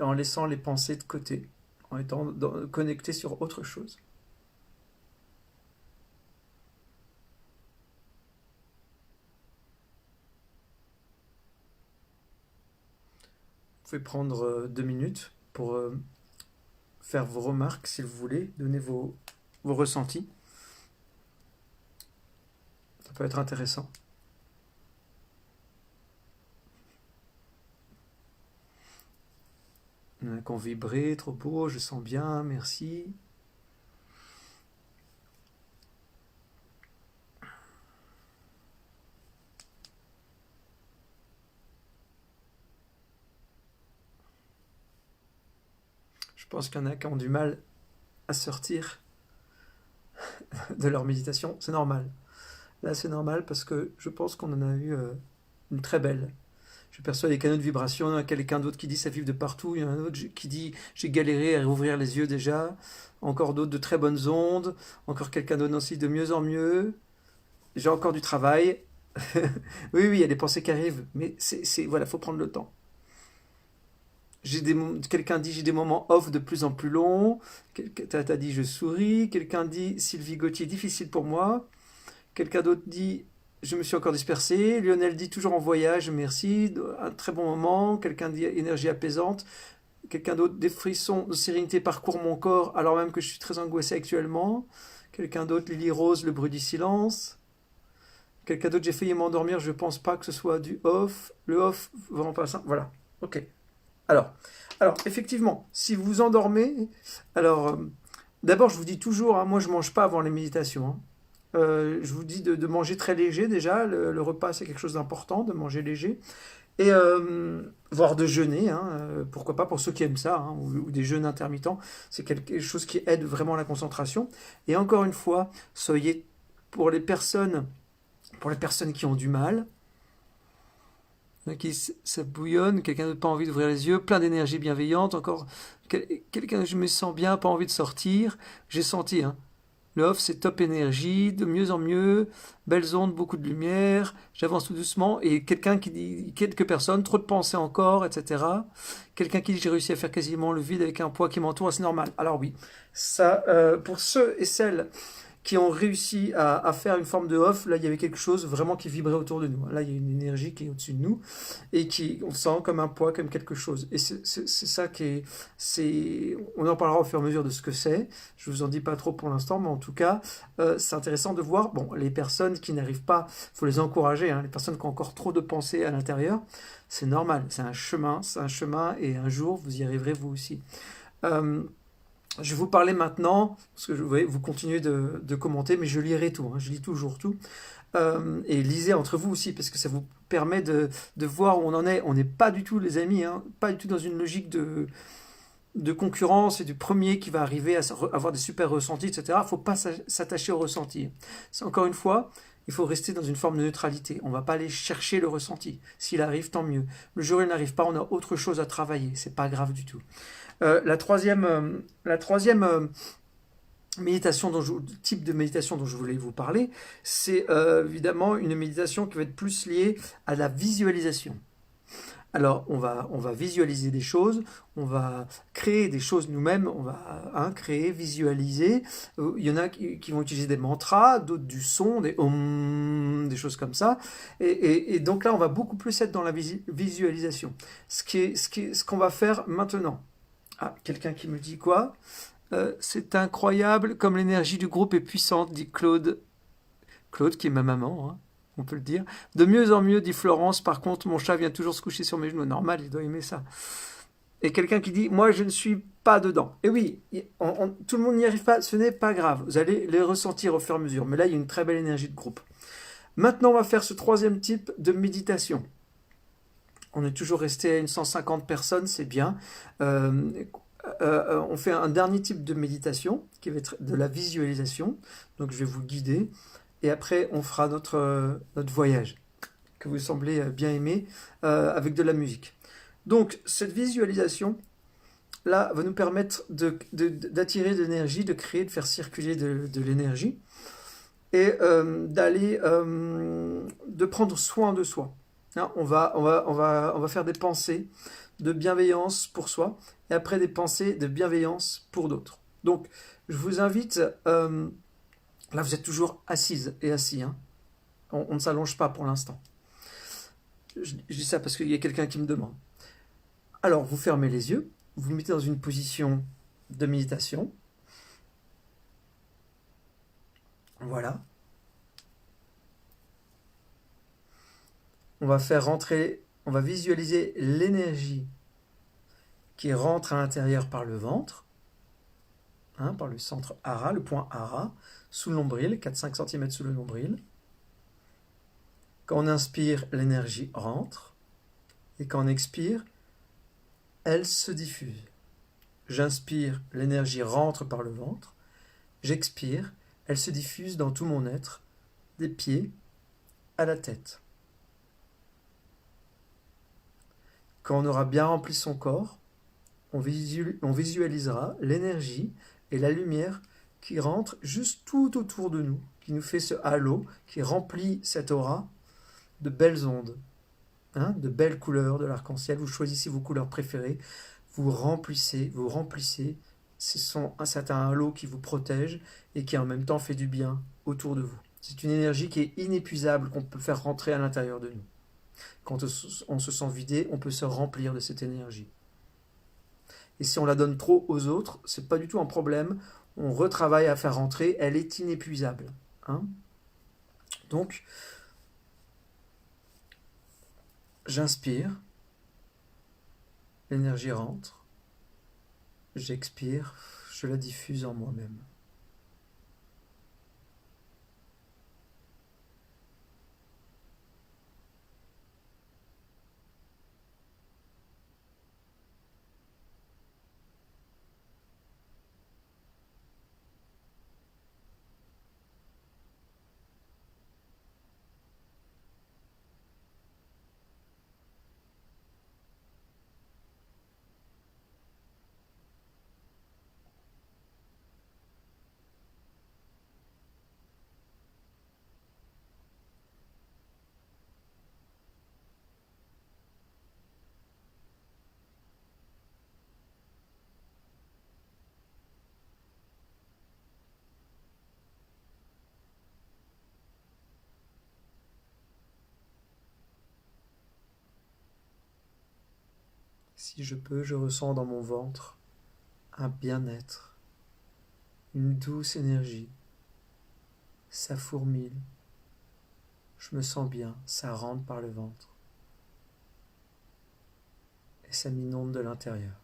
en laissant les pensées de côté, en étant connecté sur autre chose. Vous pouvez prendre 2 minutes pour faire vos remarques, si vous voulez, donner vos ressentis. Ça peut être intéressant. Il y en a qui ont vibré, trop beau, je sens bien, merci. Je pense qu'il y en a qui ont du mal à sortir de leur méditation. C'est normal. Là, c'est normal parce que je pense qu'on en a eu une très belle. Je perçois des canaux de vibration. Il y en a quelqu'un d'autre qui dit ça vibre de partout. Il y en a un autre qui dit j'ai galéré à rouvrir les yeux déjà. Encore d'autres de très bonnes ondes. Encore quelqu'un d'autre aussi de mieux en mieux. J'ai encore du travail. Oui, oui, il y a des pensées qui arrivent. Mais voilà, faut prendre le temps. Quelqu'un dit j'ai des moments off de plus en plus longs. T'as dit je souris. Quelqu'un dit Sylvie Gauthier difficile pour moi. Quelqu'un d'autre dit je me suis encore dispersé. Lionel dit toujours en voyage, merci. Un très bon moment. Quelqu'un dit énergie apaisante. Quelqu'un d'autre des frissons de sérénité parcourent mon corps alors même que je suis très angoissé actuellement. Quelqu'un d'autre Lily Rose le bruit du silence. Quelqu'un d'autre j'ai failli m'endormir. Je pense pas que ce soit du off. Le off vraiment pas ça. Voilà. Ok. Alors, alors effectivement, si vous vous endormez, alors d'abord je vous dis toujours, hein, moi je mange pas avant les méditations. Hein. Je vous dis de manger très léger déjà. Le repas c'est quelque chose d'important, de manger léger et voire de jeûner. Hein, pourquoi pas pour ceux qui aiment ça, hein, ou des jeûnes intermittents. C'est quelque chose qui aide vraiment la concentration. Et encore une fois, soyez pour les personnes qui ont du mal, qui ça bouillonne, quelqu'un n'a pas envie d'ouvrir les yeux, plein d'énergie bienveillante, encore quelqu'un je me sens bien, pas envie de sortir, j'ai senti, hein. Le off, c'est top énergie, de mieux en mieux, belles ondes, beaucoup de lumière, j'avance tout doucement, et quelqu'un qui dit, quelques personnes, trop de pensées encore, etc. Quelqu'un qui dit, j'ai réussi à faire quasiment le vide avec un poids qui m'entoure, c'est normal. Alors oui, ça, pour ceux et celles qui ont réussi à faire une forme de off, là il y avait quelque chose vraiment qui vibrait autour de nous. Là il y a une énergie qui est au-dessus de nous et qui on sent comme un poids, comme quelque chose. Et c'est ça qui est, on en parlera au fur et à mesure de ce que c'est. Je vous en dis pas trop pour l'instant, mais en tout cas c'est intéressant de voir. Bon, les personnes qui n'arrivent pas, faut les encourager. Hein, les personnes qui ont encore trop de pensées à l'intérieur, c'est normal. C'est un chemin et un jour vous y arriverez vous aussi. Euh, je vais vous parler maintenant, parce que vous continuez de commenter, mais je lirai tout, hein, je lis toujours tout. Et lisez entre vous aussi, parce que ça vous permet de voir où on en est. On n'est pas du tout, les amis, hein, pas du tout dans une logique de concurrence et du premier qui va arriver à avoir des super ressentis, etc. Il ne faut pas s'attacher au ressenti. C'est encore une fois, il faut rester dans une forme de neutralité. On ne va pas aller chercher le ressenti. S'il arrive, tant mieux. Le jour où il n'arrive pas, on a autre chose à travailler. C'est pas grave du tout. La troisième méditation type de méditation dont je voulais vous parler, c'est évidemment une méditation qui va être plus liée à la visualisation. Alors, on va visualiser des choses, on va créer des choses nous-mêmes, on va créer, visualiser. Il y en a qui vont utiliser des mantras, d'autres du son, des om, des choses comme ça. Et donc là, on va beaucoup plus être dans la visualisation. Ce qu'on va faire maintenant. Ah, quelqu'un qui me dit quoi? C'est incroyable comme l'énergie du groupe est puissante, dit Claude. Claude, qui est ma maman, hein, on peut le dire. De mieux en mieux, dit Florence. Par contre, mon chat vient toujours se coucher sur mes genoux. Normal, il doit aimer ça. Et quelqu'un qui dit, moi, je ne suis pas dedans. Et oui, tout le monde n'y arrive pas, ce n'est pas grave. Vous allez les ressentir au fur et à mesure. Mais là, il y a une très belle énergie de groupe. Maintenant, on va faire ce troisième type de méditation. On est toujours resté à une 150 personnes, c'est bien. On fait un dernier type de méditation qui va être de la visualisation. Donc je vais vous guider et après on fera notre voyage que vous semblez bien aimer avec de la musique. Donc cette visualisation là va nous permettre d'attirer de l'énergie, de créer, de faire circuler de l'énergie et de prendre soin de soi. Hein, on va faire des pensées de bienveillance pour soi et après des pensées de bienveillance pour d'autres. Donc, je vous invite, là vous êtes toujours assise et assis, hein. On ne s'allonge pas pour l'instant. Je dis ça parce qu'il y a quelqu'un qui me demande. Alors, vous fermez les yeux, vous vous mettez dans une position de méditation. Voilà. On va visualiser l'énergie qui rentre à l'intérieur par le ventre, hein, par le centre hara, le point hara, sous le nombril, 4-5 cm sous le nombril. Quand on inspire, l'énergie rentre, et quand on expire, elle se diffuse. J'inspire, l'énergie rentre par le ventre, j'expire, elle se diffuse dans tout mon être, des pieds à la tête. Quand on aura bien rempli son corps, on visualisera l'énergie et la lumière qui rentre juste tout autour de nous, qui nous fait ce halo, qui remplit cette aura de belles ondes, hein, de belles couleurs de l'arc-en-ciel. Vous choisissez vos couleurs préférées, vous remplissez. C'est un halo qui vous protège et qui en même temps fait du bien autour de vous. C'est une énergie qui est inépuisable, qu'on peut faire rentrer à l'intérieur de nous. Quand on se sent vidé, on peut se remplir de cette énergie. Et si on la donne trop aux autres, c'est pas du tout un problème. On retravaille à faire rentrer, elle est inépuisable. Hein. Donc, j'inspire, l'énergie rentre, j'expire, je la diffuse en moi-même. Si je peux, je ressens dans mon ventre un bien-être, une douce énergie. Ça fourmille, je me sens bien, ça rentre par le ventre et ça m'inonde de l'intérieur.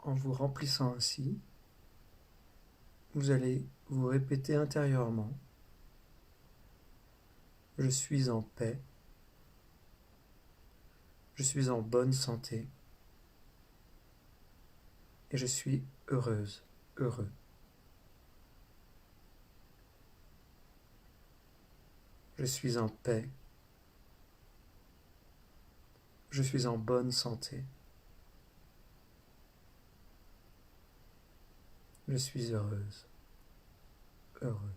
En vous remplissant ainsi, vous allez vous répéter intérieurement: je suis en paix, je suis en bonne santé et je suis heureuse, heureux. Je suis en paix, je suis en bonne santé, je suis heureuse, heureux.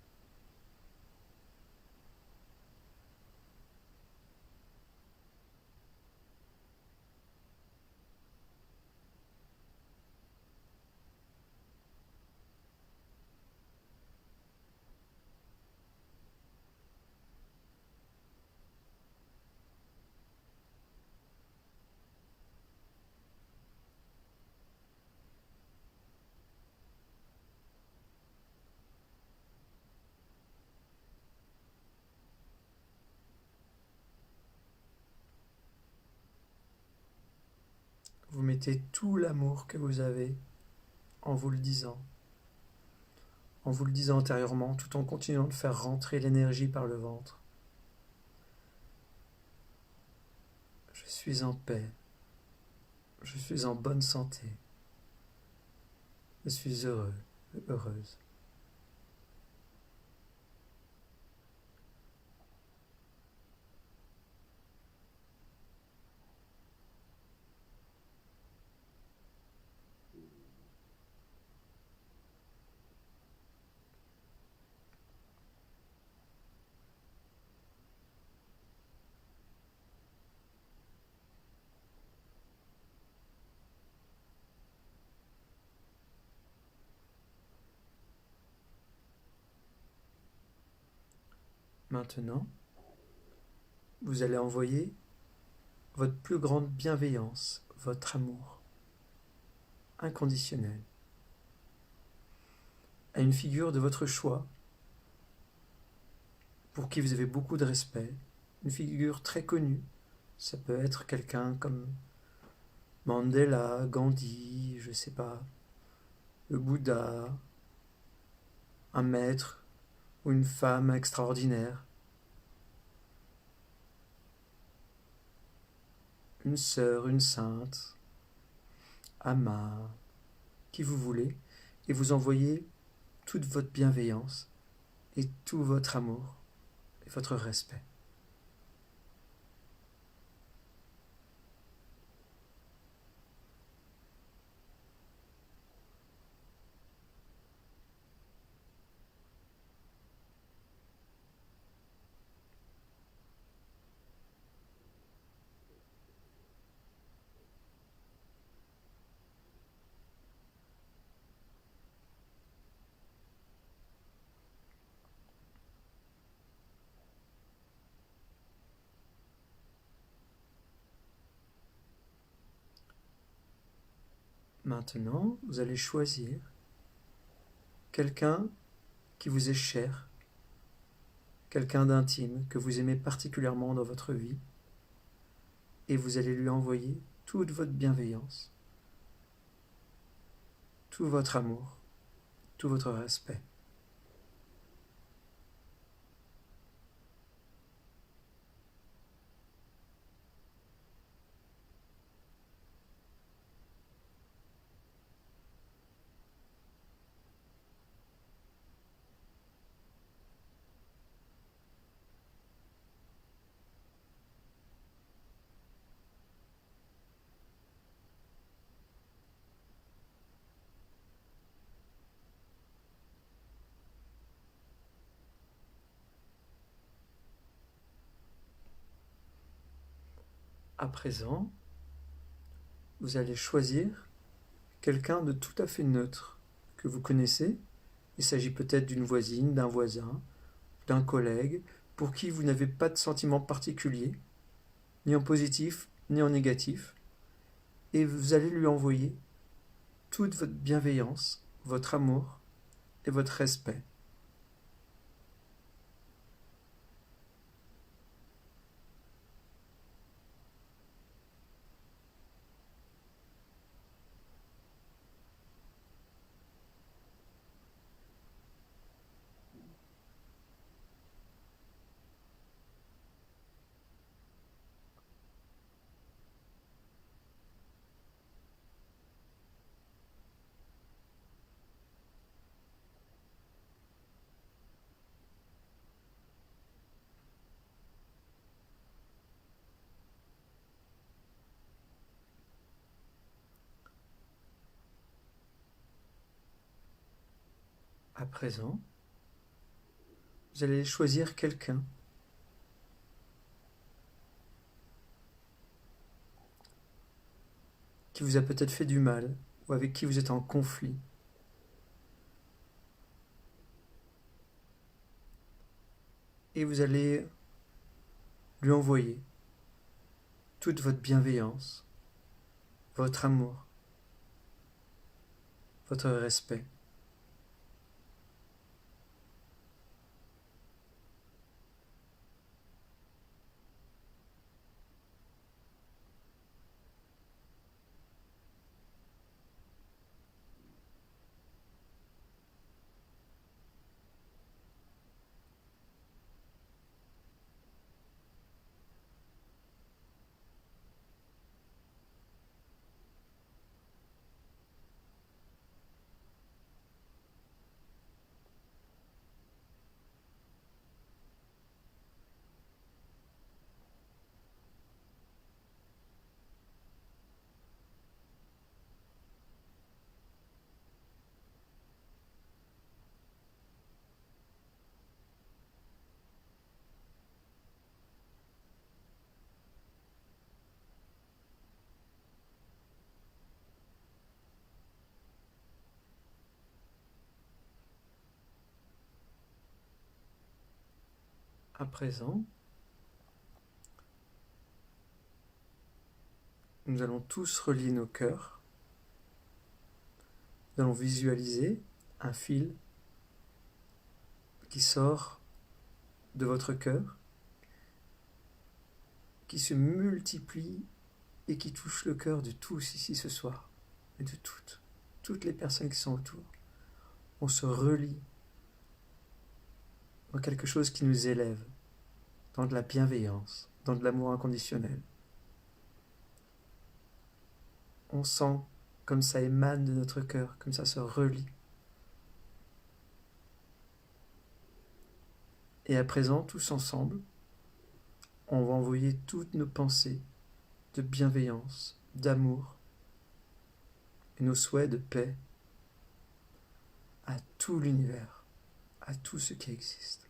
Vous mettez tout l'amour que vous avez en vous le disant, intérieurement, tout en continuant de faire rentrer l'énergie par le ventre. Je suis en paix, je suis en bonne santé, je suis heureux, heureuse. Maintenant, vous allez envoyer votre plus grande bienveillance, votre amour inconditionnel à une figure de votre choix pour qui vous avez beaucoup de respect, une figure très connue. Ça peut être quelqu'un comme Mandela, Gandhi, je sais pas, le Bouddha, un maître ou une femme extraordinaire, une sœur, une sainte, Amma, qui vous voulez, et vous envoyez toute votre bienveillance et tout votre amour et votre respect. Maintenant, vous allez choisir quelqu'un qui vous est cher, quelqu'un d'intime que vous aimez particulièrement dans votre vie, et vous allez lui envoyer toute votre bienveillance, tout votre amour, tout votre respect. À présent, vous allez choisir quelqu'un de tout à fait neutre que vous connaissez. Il s'agit peut-être d'une voisine, d'un voisin, d'un collègue, pour qui vous n'avez pas de sentiment particulier, ni en positif, ni en négatif, et vous allez lui envoyer toute votre bienveillance, votre amour et votre respect. À présent, vous allez choisir quelqu'un qui vous a peut-être fait du mal ou avec qui vous êtes en conflit. Et vous allez lui envoyer toute votre bienveillance, votre amour, votre respect. À présent, nous allons tous relier nos cœurs. Nous allons visualiser un fil qui sort de votre cœur, qui se multiplie et qui touche le cœur de tous ici ce soir, et de toutes les personnes qui sont autour. On se relie dans quelque chose qui nous élève, dans de la bienveillance, dans de l'amour inconditionnel. On sent comme ça émane de notre cœur, comme ça se relie. Et à présent, tous ensemble, on va envoyer toutes nos pensées de bienveillance, d'amour et nos souhaits de paix à tout l'univers, à tout ce qui existe.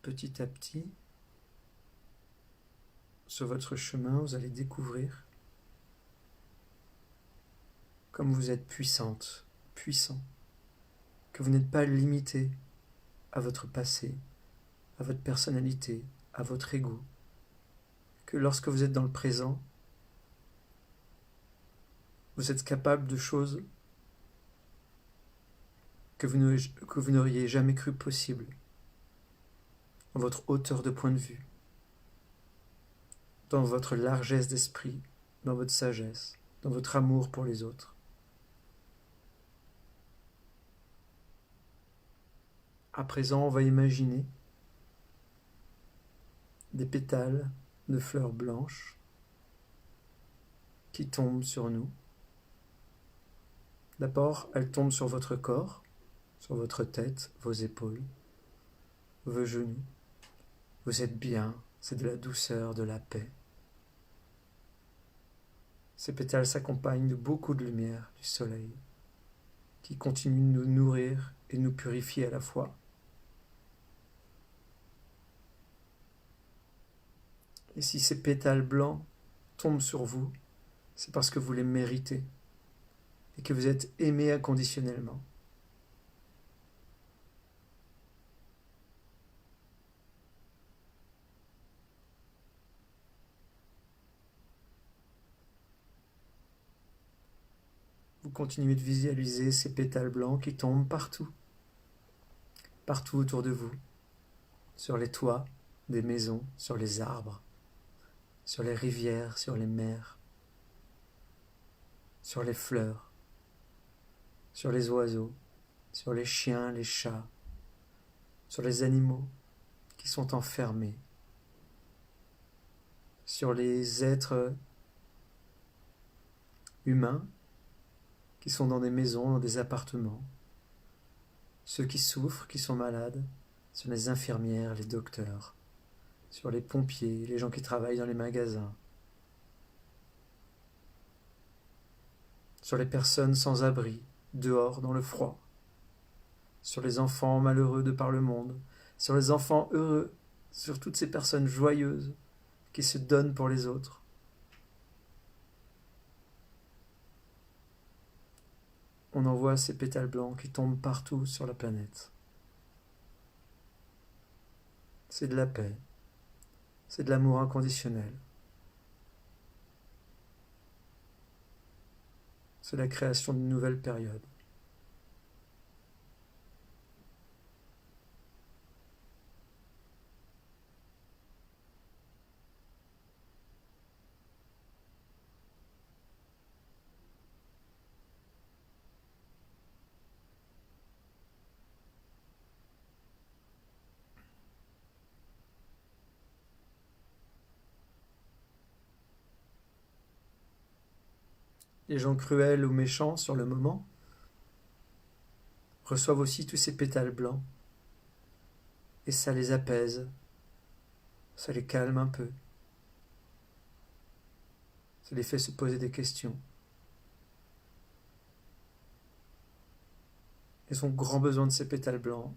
petit à petit, sur votre chemin, vous allez découvrir comme vous êtes puissante, puissant, que vous n'êtes pas limité à votre passé, à votre personnalité, à votre ego, que lorsque vous êtes dans le présent, vous êtes capable de choses que vous n'auriez jamais cru possible, dans votre hauteur de point de vue, dans votre largesse d'esprit, dans votre sagesse, dans votre amour pour les autres. À présent, on va imaginer des pétales de fleurs blanches qui tombent sur nous. D'abord, elles tombent sur votre corps, sur votre tête, vos épaules, vos genoux. Vous êtes bien, c'est de la douceur, de la paix. Ces pétales s'accompagnent de beaucoup de lumière du soleil qui continue de nous nourrir et nous purifier à la fois. Et si ces pétales blancs tombent sur vous, c'est parce que vous les méritez et que vous êtes aimé inconditionnellement. Vous continuez de visualiser ces pétales blancs qui tombent partout, partout autour de vous, sur les toits des maisons, sur les arbres, sur les rivières, sur les mers, sur les fleurs, sur les oiseaux, sur les chiens, les chats, sur les animaux qui sont enfermés, sur les êtres humains qui sont dans des maisons, dans des appartements, ceux qui souffrent, qui sont malades, sur les infirmières, les docteurs, sur les pompiers, les gens qui travaillent dans les magasins, sur les personnes sans abri, dehors dans le froid, sur les enfants malheureux de par le monde, sur les enfants heureux, sur toutes ces personnes joyeuses qui se donnent pour les autres. On envoie ces pétales blancs qui tombent partout sur la planète. C'est de la paix, c'est de l'amour inconditionnel. C'est la création d'une nouvelle période. Les gens cruels ou méchants sur le moment reçoivent aussi tous ces pétales blancs et ça les apaise, ça les calme un peu, ça les fait se poser des questions. Ils ont grand besoin de ces pétales blancs.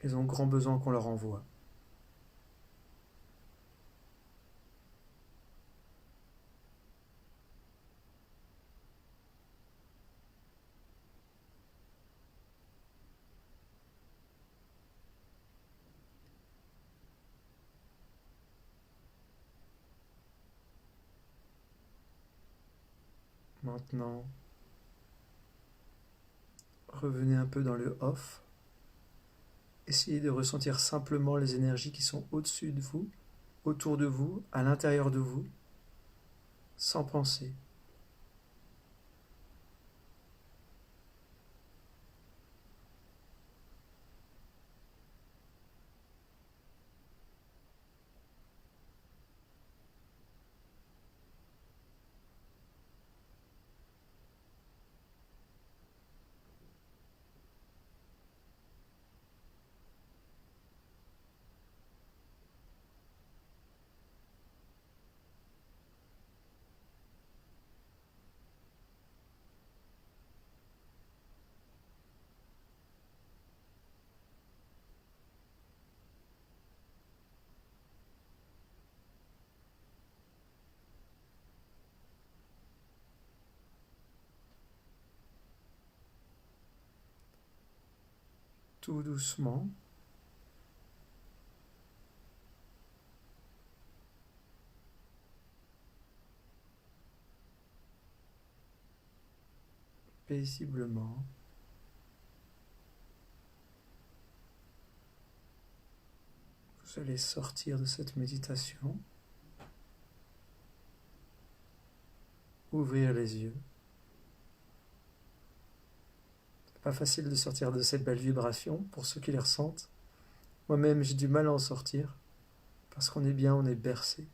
Ils ont grand besoin qu'on leur envoie. Maintenant, revenez un peu dans le off. Essayez de ressentir simplement les énergies qui sont au-dessus de vous, autour de vous, à l'intérieur de vous, sans penser. tout doucement. Paisiblement. Vous allez sortir de cette méditation, ouvrir les yeux. C'est pas facile de sortir de ces belles vibrations pour ceux qui les ressentent. Moi-même, j'ai du mal à en sortir parce qu'on est bien, on est bercé.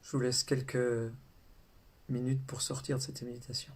Je vous laisse quelques minutes pour sortir de cette méditation.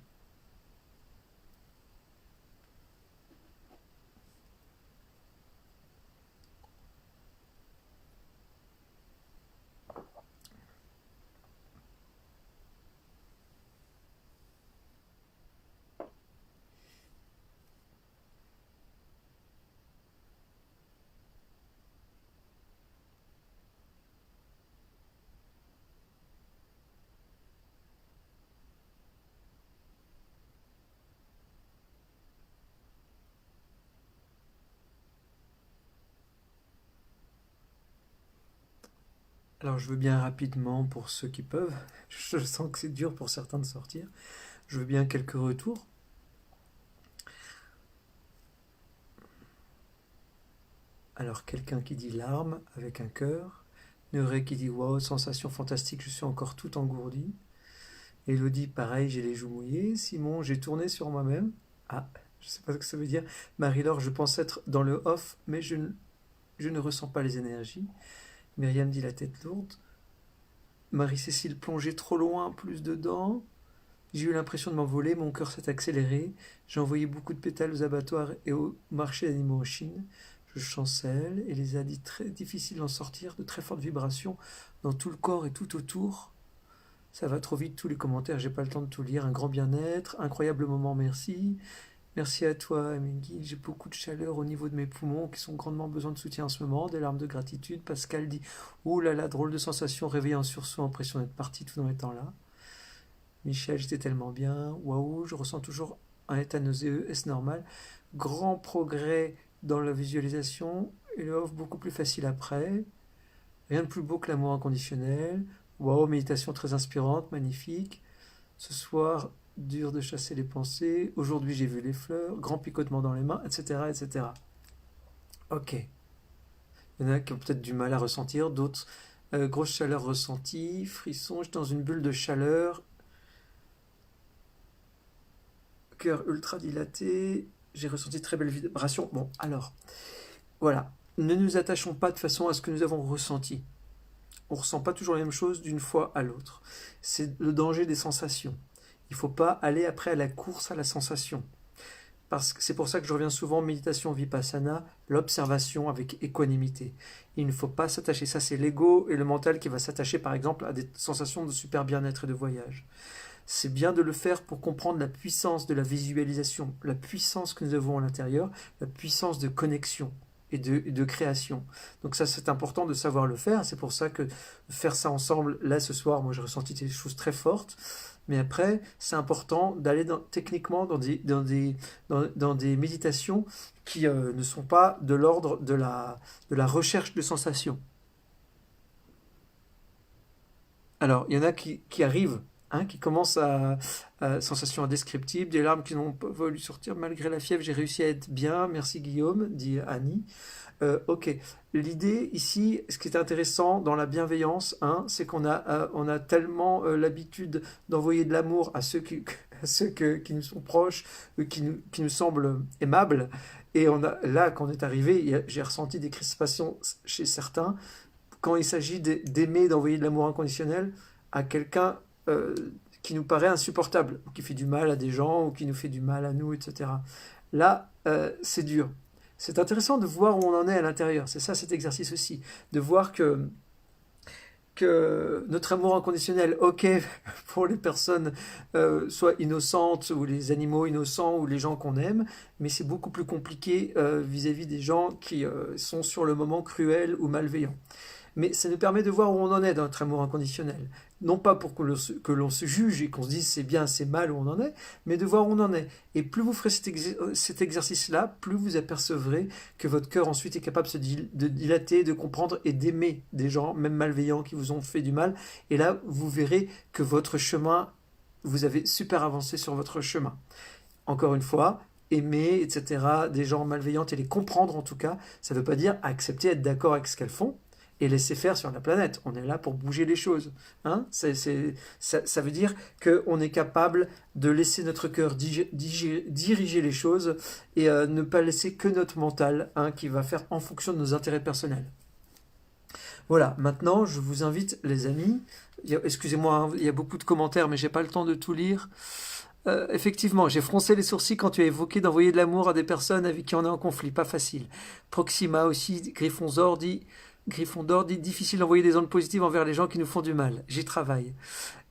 Alors je veux bien rapidement pour ceux qui peuvent, je sens que c'est dur pour certains de sortir, je veux bien quelques retours. Alors quelqu'un qui dit larmes avec un cœur, Neuré qui dit wow, sensation fantastique, je suis encore tout engourdi. Elodie, pareil, j'ai les joues mouillées. Simon, j'ai tourné sur moi-même. Ah, je sais pas ce que ça veut dire. Marie-Laure, je pense être dans le off, mais je ne ressens pas les énergies. Myriam dit la tête lourde. Marie-Cécile, plongée trop loin, plus dedans. J'ai eu l'impression de m'envoler, mon cœur s'est accéléré. J'ai envoyé beaucoup de pétales aux abattoirs et au marché d'animaux en Chine. Je chancelle. Elisa dit très difficile d'en sortir, de très fortes vibrations dans tout le corps et tout autour. Ça va trop vite, tous les commentaires, j'ai pas le temps de tout lire. Un grand bien-être, incroyable moment, merci. Merci à toi, Amélie. J'ai beaucoup de chaleur au niveau de mes poumons qui sont grandement besoin de soutien en ce moment. Des larmes de gratitude. Pascal dit oh là là, drôle de sensation, réveillé en sursaut, impression d'être parti tout dans les temps-là. Michel, j'étais tellement bien. Waouh, je ressens toujours un état nauséeux. Est-ce normal? Grand progrès dans la visualisation. Et le off beaucoup plus facile après. Rien de plus beau que l'amour inconditionnel. Waouh, méditation très inspirante, magnifique. Ce soir, dur de chasser les pensées. Aujourd'hui, j'ai vu les fleurs. Grand picotement dans les mains, etc., etc. Ok. Il y en a qui ont peut-être du mal à ressentir, d'autres grosse chaleur ressentie, frisson, j'étais dans une bulle de chaleur, cœur ultra dilaté, j'ai ressenti de très belles vibrations. Bon, alors, voilà. Ne nous attachons pas de façon à ce que nous avons ressenti. On ne ressent pas toujours la même chose d'une fois à l'autre. C'est le danger des sensations. Il ne faut pas aller après à la course à la sensation. Parce que c'est pour ça que je reviens souvent méditation vipassana, l'observation avec équanimité. Il ne faut pas s'attacher. Ça, c'est l'ego et le mental qui va s'attacher, par exemple, à des sensations de super bien-être et de voyage. C'est bien de le faire pour comprendre la puissance de la visualisation, la puissance que nous avons à l'intérieur, la puissance de connexion et de création. Donc ça, c'est important de savoir le faire. C'est pour ça que faire ça ensemble, là, ce soir, moi, j'ai ressenti des choses très fortes. Mais après, c'est important d'aller techniquement dans des méditations qui ne sont pas de l'ordre de la recherche de sensations. Alors, il y en a qui arrivent, hein, qui commencent à sensations indescriptibles, des larmes qui n'ont pas voulu sortir malgré la fièvre. J'ai réussi à être bien, merci Guillaume, dit Annie. Ok, l'idée ici, ce qui est intéressant dans la bienveillance, hein, c'est on a tellement l'habitude d'envoyer de l'amour à ceux qui nous sont proches, qui nous semblent aimables. Et là, quand on est arrivé, j'ai ressenti des crispations chez certains quand il s'agit d'aimer, d'envoyer de l'amour inconditionnel à quelqu'un qui nous paraît insupportable, ou qui fait du mal à des gens, ou qui nous fait du mal à nous, etc. Là, c'est dur. C'est intéressant de voir où on en est à l'intérieur. C'est ça cet exercice aussi. De voir que que notre amour inconditionnel, ok, pour les personnes soit innocentes, ou les animaux innocents, ou les gens qu'on aime, mais c'est beaucoup plus compliqué vis-à-vis des gens qui sont sur le moment cruels ou malveillants. Mais ça nous permet de voir où on en est dans notre amour inconditionnel. Non pas pour que l'on se juge et qu'on se dise c'est bien, c'est mal où on en est, mais de voir où on en est. Et plus vous ferez cet exercice-là, plus vous apercevrez que votre cœur ensuite est capable de dilater, de comprendre et d'aimer des gens, même malveillants, qui vous ont fait du mal. Et là, vous verrez que votre chemin, vous avez super avancé sur votre chemin. Encore une fois, aimer, etc., des gens malveillants et les comprendre en tout cas, ça ne veut pas dire accepter, être d'accord avec ce qu'elles font, et laisser faire sur la planète. On est là pour bouger les choses. Hein. Ça veut dire qu'on est capable de laisser notre cœur diriger les choses et ne pas laisser que notre mental qui va faire en fonction de nos intérêts personnels. Voilà, maintenant je vous invite les amis, excusez-moi, hein, il y a beaucoup de commentaires mais j'ai pas le temps de tout lire. Effectivement, j'ai froncé les sourcils quand tu as évoqué d'envoyer de l'amour à des personnes avec qui on est en conflit, pas facile. Proxima aussi, Gryffondor dit difficile d'envoyer des ondes positives envers les gens qui nous font du mal. J'y travaille.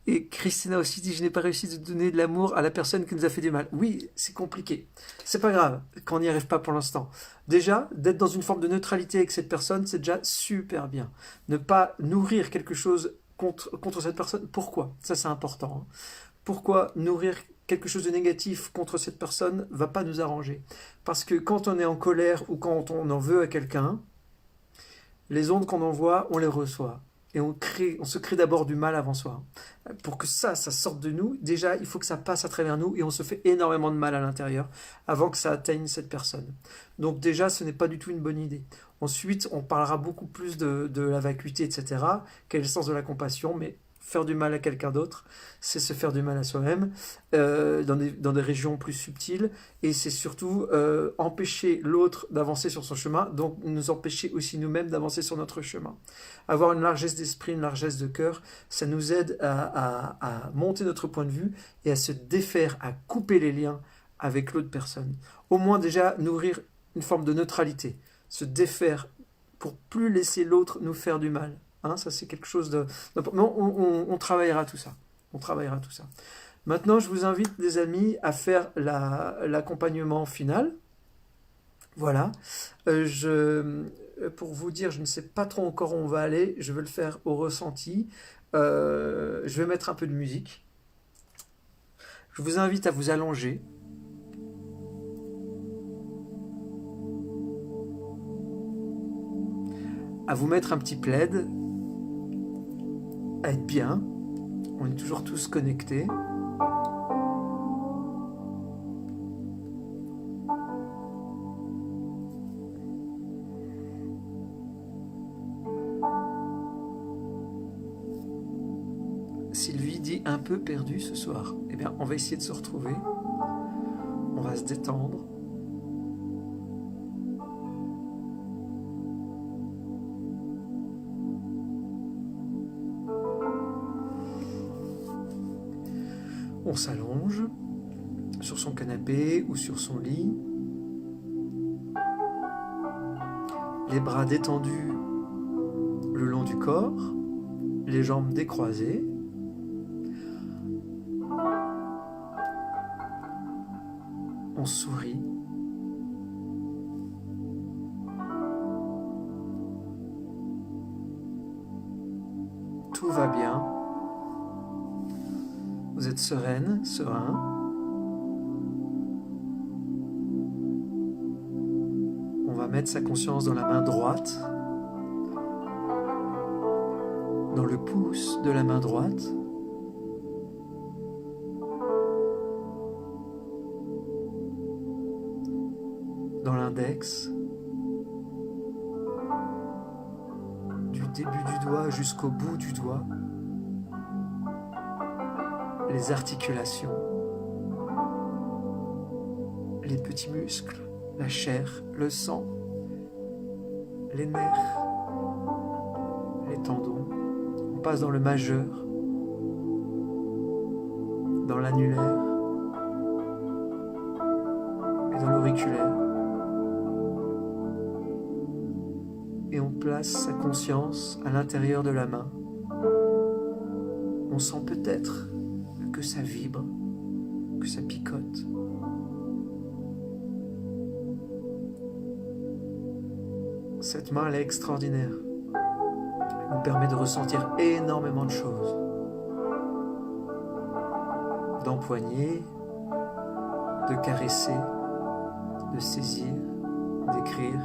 Et Christina aussi dit je n'ai pas réussi de donner de l'amour à la personne qui nous a fait du mal. Oui, c'est compliqué. C'est pas grave qu'on n'y arrive pas pour l'instant. Déjà, d'être dans une forme de neutralité avec cette personne, c'est déjà super bien. Ne pas nourrir quelque chose contre cette personne. Pourquoi? Ça, c'est important. Hein. Pourquoi nourrir quelque chose de négatif contre cette personne va pas nous arranger? Parce que quand on est en colère ou quand on en veut à quelqu'un, les ondes qu'on envoie, on les reçoit. Et on se crée d'abord du mal avant soi. Pour que ça sorte de nous, déjà, il faut que ça passe à travers nous et on se fait énormément de mal à l'intérieur avant que ça atteigne cette personne. Donc déjà, ce n'est pas du tout une bonne idée. Ensuite, on parlera beaucoup plus de la vacuité, etc. Quel est le sens de la compassion, mais faire du mal à quelqu'un d'autre, c'est se faire du mal à soi-même dans des régions plus subtiles et c'est surtout empêcher l'autre d'avancer sur son chemin, donc nous empêcher aussi nous-mêmes d'avancer sur notre chemin. Avoir une largesse d'esprit, une largesse de cœur, ça nous aide à monter notre point de vue et à se défaire, à couper les liens avec l'autre personne. Au moins déjà nourrir une forme de neutralité, se défaire pour plus laisser l'autre nous faire du mal. Hein, ça c'est quelque chose de... On travaillera tout ça. On travaillera tout ça. Maintenant, je vous invite, les amis, à faire l'accompagnement final. Voilà. Pour vous dire, je ne sais pas trop encore où on va aller. Je vais le faire au ressenti. Je vais mettre un peu de musique. Je vous invite à vous allonger. À vous mettre un petit plaid. À être bien. On est toujours tous connectés. Sylvie dit un peu perdu ce soir. Eh bien, on va essayer de se retrouver. On va se détendre. On s'allonge sur son canapé ou sur son lit. Les bras détendus le long du corps, les jambes décroisées. On sourit. Tout va bien. Vous êtes sereine, serein. On va mettre sa conscience dans la main droite, dans le pouce de la main droite. Dans l'index, du début du doigt jusqu'au bout du doigt. Les articulations, les petits muscles, la chair, le sang, les nerfs, les tendons. On passe dans le majeur, dans l'annulaire et dans l'auriculaire. Et on place sa conscience à l'intérieur de la main, On sent peut-être que ça vibre, que ça picote. Cette main, elle est extraordinaire. Elle nous permet de ressentir énormément de choses. D'empoigner, de caresser, de saisir, d'écrire,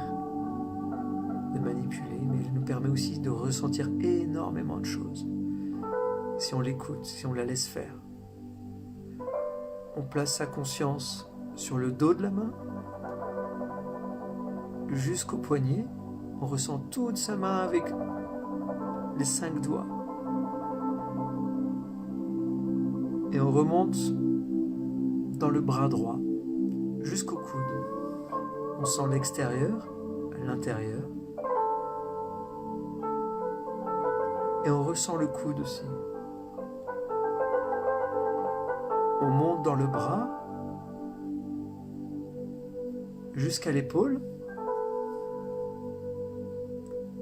de manipuler, mais elle nous permet aussi de ressentir énormément de choses. Si on l'écoute, si on la laisse faire. On place sa conscience sur le dos de la main, jusqu'au poignet. On ressent toute sa main avec les 5 doigts. Et on remonte dans le bras droit, jusqu'au coude. On sent l'extérieur, l'intérieur. Et on ressent le coude aussi. On monte dans le bras, jusqu'à l'épaule.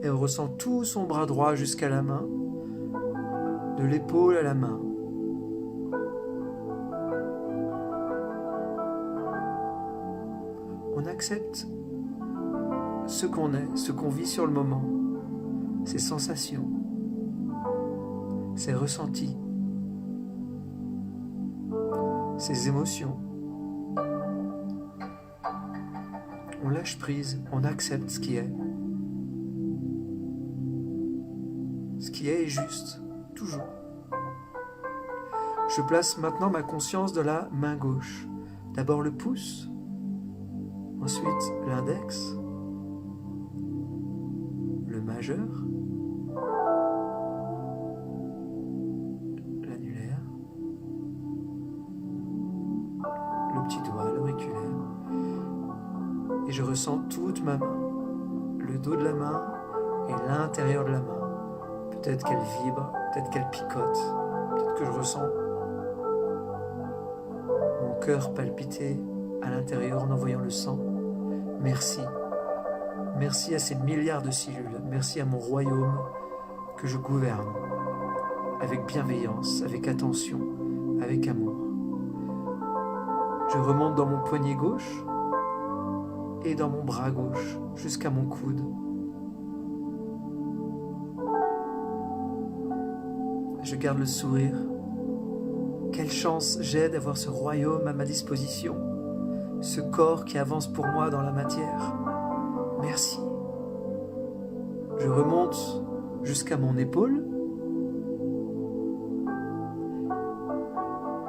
Et on ressent tout son bras droit jusqu'à la main, de l'épaule à la main. On accepte ce qu'on est, ce qu'on vit sur le moment, ses sensations, ses ressentis, ses émotions. On lâche prise, on accepte ce qui est. Ce qui est juste, toujours. Je place maintenant ma conscience de la main gauche. D'abord le pouce, ensuite l'index, le majeur, l'annulaire, le petit doigt, l'auriculaire. Et je ressens toute ma main, le dos de la main et l'intérieur de la main. Peut-être qu'elle vibre, peut-être qu'elle picote, peut-être que je ressens mon cœur palpiter à l'intérieur en envoyant le sang. Merci. Merci à ces milliards de cellules. Merci à mon royaume que je gouverne avec bienveillance, avec attention, avec amour. Je remonte dans mon poignet gauche et dans mon bras gauche jusqu'à mon coude. Je garde le sourire. Quelle chance j'ai d'avoir ce royaume à ma disposition, ce corps qui avance pour moi dans la matière. Merci. Je remonte jusqu'à mon épaule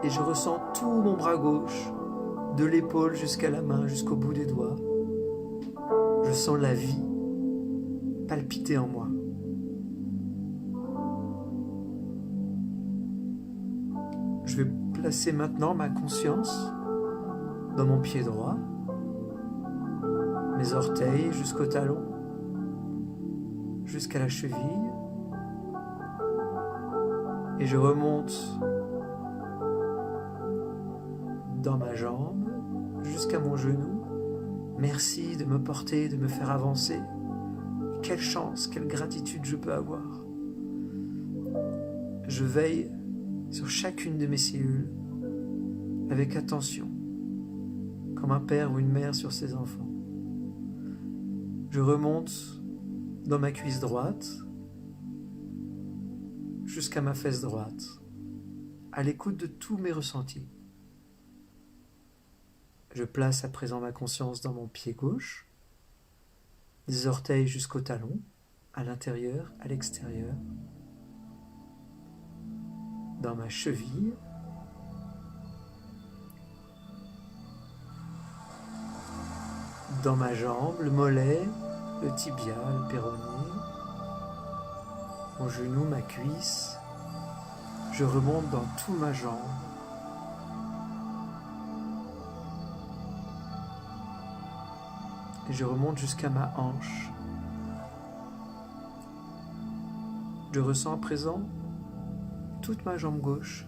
et je ressens tout mon bras gauche, de l'épaule jusqu'à la main, jusqu'au bout des doigts. Je sens la vie palpiter en moi. Je vais placer maintenant ma conscience dans mon pied droit, mes orteils jusqu'au talon, jusqu'à la cheville, et je remonte dans ma jambe jusqu'à mon genou. Merci de me porter, de me faire avancer. Quelle chance, quelle gratitude je peux avoir. Je veille sur chacune de mes cellules, avec attention, comme un père ou une mère sur ses enfants. Je remonte dans ma cuisse droite, jusqu'à ma fesse droite, à l'écoute de tous mes ressentis. Je place à présent ma conscience dans mon pied gauche, des orteils jusqu'au talon, à l'intérieur, à l'extérieur, dans ma cheville, dans ma jambe, le mollet, le tibia, le péroné, mon genou, ma cuisse. Je remonte dans toute ma jambe. Et je remonte jusqu'à ma hanche. Je ressens à présent toute ma jambe gauche,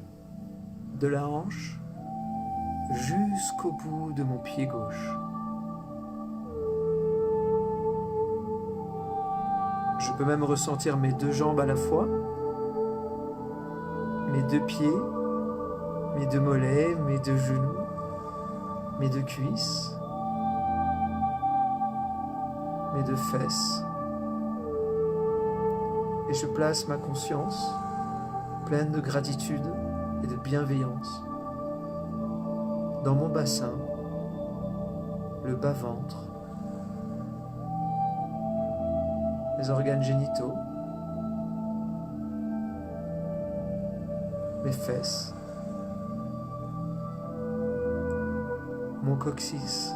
de la hanche jusqu'au bout de mon pied gauche. Je peux même ressentir mes deux jambes à la fois, mes deux pieds, mes deux mollets, mes deux genoux, mes deux cuisses, mes deux fesses. Et je place ma conscience pleine de gratitude et de bienveillance dans mon bassin, le bas-ventre, les organes génitaux, mes fesses, mon coccyx,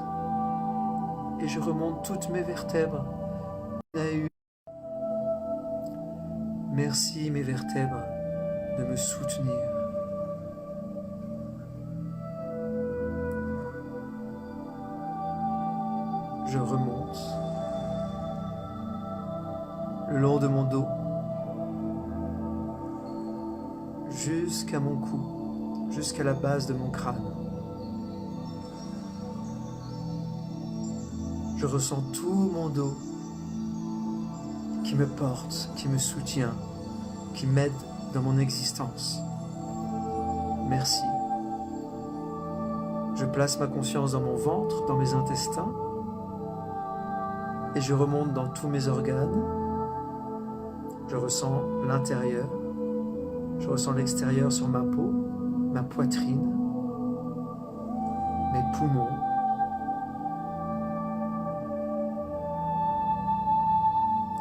et je remonte toutes mes vertèbres. Merci mes vertèbres de me soutenir. Je remonte le long de mon dos jusqu'à mon cou, jusqu'à la base de mon crâne. Je ressens tout mon dos qui me porte, qui me soutient, qui m'aide dans mon existence. Merci. Je place ma conscience dans mon ventre, dans mes intestins, et je remonte dans tous mes organes. Je ressens l'intérieur, je ressens l'extérieur sur ma peau, ma poitrine, mes poumons,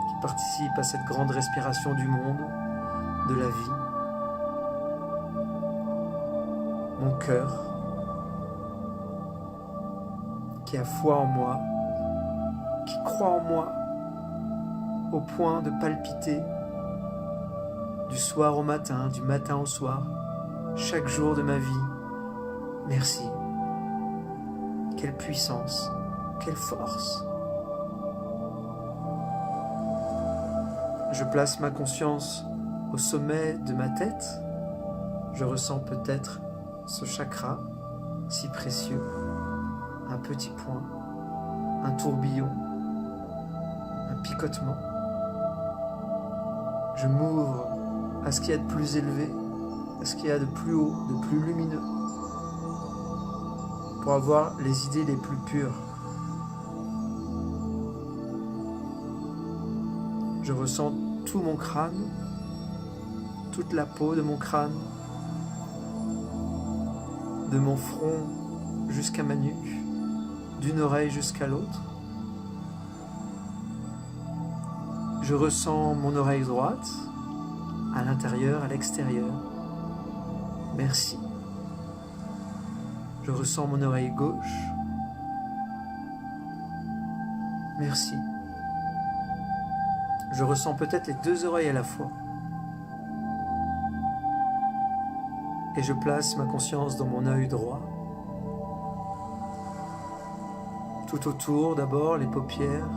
qui participent à cette grande respiration du monde, de la vie. Mon cœur, qui a foi en moi, qui croit en moi, au point de palpiter du soir au matin, du matin au soir, chaque jour de ma vie. Merci. Quelle puissance, quelle force. Je place ma conscience au sommet de ma tête. Je ressens peut-être ce chakra si précieux, un petit point, un tourbillon, un picotement. Je m'ouvre à ce qu'il y a de plus élevé, à ce qu'il y a de plus haut, de plus lumineux, pour avoir les idées les plus pures. Je ressens tout mon crâne, toute la peau de mon crâne, de mon front jusqu'à ma nuque, d'une oreille jusqu'à l'autre. Je ressens mon oreille droite, à l'intérieur, à l'extérieur. Merci. Je ressens mon oreille gauche. Merci. Je ressens peut-être les deux oreilles à la fois. Et je place ma conscience dans mon œil droit. Tout autour, d'abord, les paupières,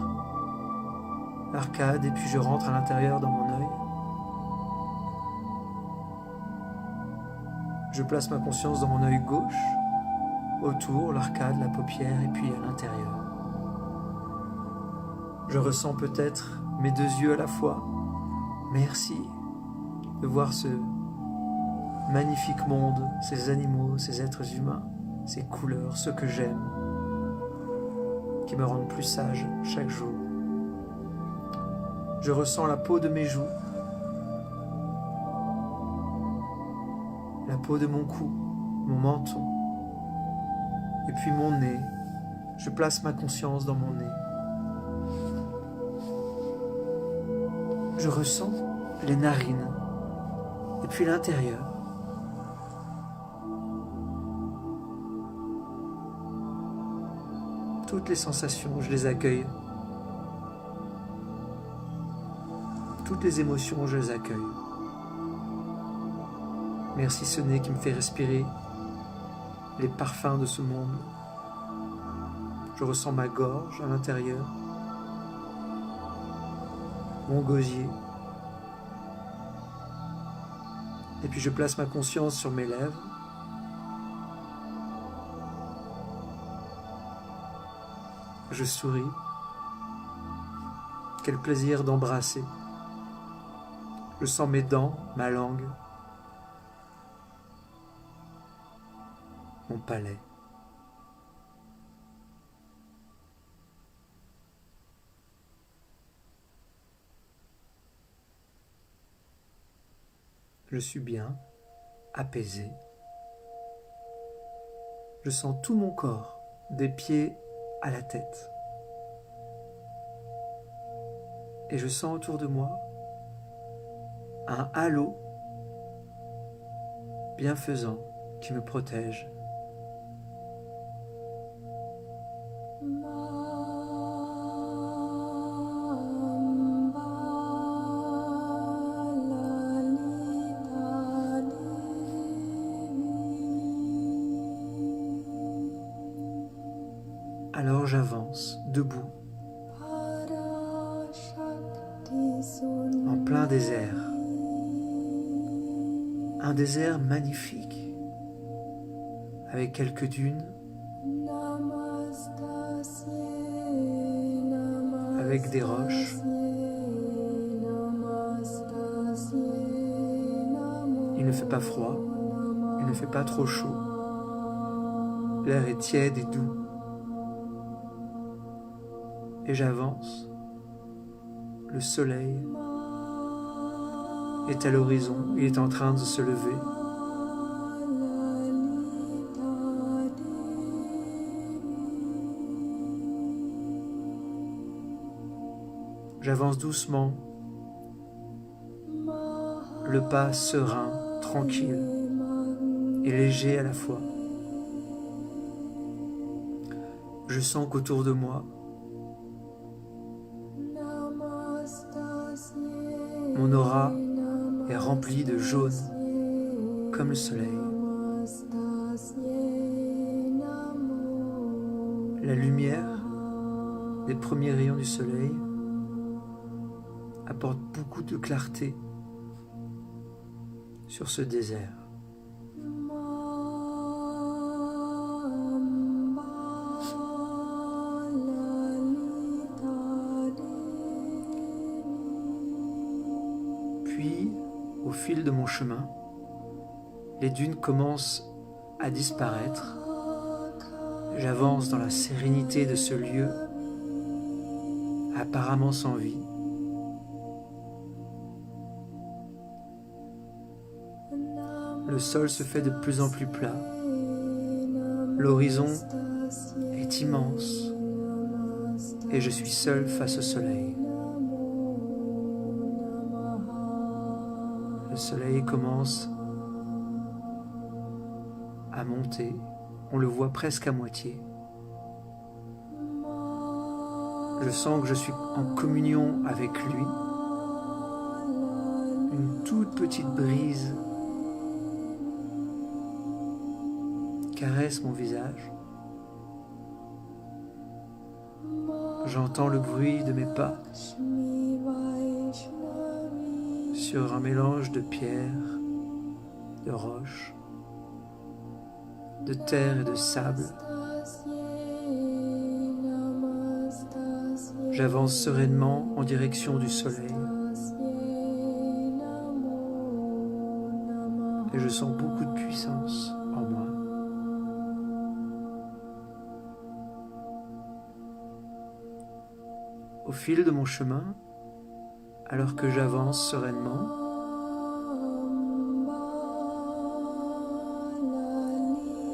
l'arcade, et puis je rentre à l'intérieur dans mon œil. Je place ma conscience dans mon œil gauche, autour, l'arcade, la paupière, et puis à l'intérieur. Je ressens peut-être mes deux yeux à la fois. Merci de voir ce magnifique monde, ces animaux, ces êtres humains, ces couleurs, ceux que j'aime, qui me rendent plus sage chaque jour. Je ressens la peau de mes joues, la peau de mon cou, mon menton, et puis mon nez. Je place ma conscience dans mon nez. Je ressens les narines, et puis l'intérieur. Toutes les sensations, je les accueille. Toutes les émotions, je les accueille. Merci ce nez qui me fait respirer les parfums de ce monde. Je ressens ma gorge à l'intérieur, mon gosier. Et puis je place ma conscience sur mes lèvres. Je souris. Quel plaisir d'embrasser. Je sens mes dents, ma langue, mon palais. Je suis bien, apaisé. Je sens tout mon corps, des pieds à la tête. Et je sens autour de moi un halo bienfaisant qui me protège. Alors j'avance, debout, en plein désert. Un désert magnifique, avec quelques dunes, avec des roches. Il ne fait pas froid, il ne fait pas trop chaud. L'air est tiède et doux. Et j'avance. Le soleil est à l'horizon, il est en train de se lever. J'avance doucement, le pas serein, tranquille et léger à la fois. Je sens qu'autour de moi, mon aura est remplie de jaune, comme le soleil. La lumière des premiers rayons du soleil apporte beaucoup de clarté sur ce désert. Puis, au fil de mon chemin, les dunes commencent à disparaître. J'avance dans la sérénité de ce lieu, apparemment sans vie. Le sol se fait de plus en plus plat. L'horizon est immense et je suis seul face au soleil. Le soleil commence à monter, on le voit presque à moitié. Je sens que je suis en communion avec lui. Une toute petite brise caresse mon visage. J'entends le bruit de mes pas sur un mélange de pierres, de roches, de terre et de sable. J'avance sereinement en direction du soleil et je sens beaucoup de puissance en moi. Au fil de mon chemin, alors que j'avance sereinement,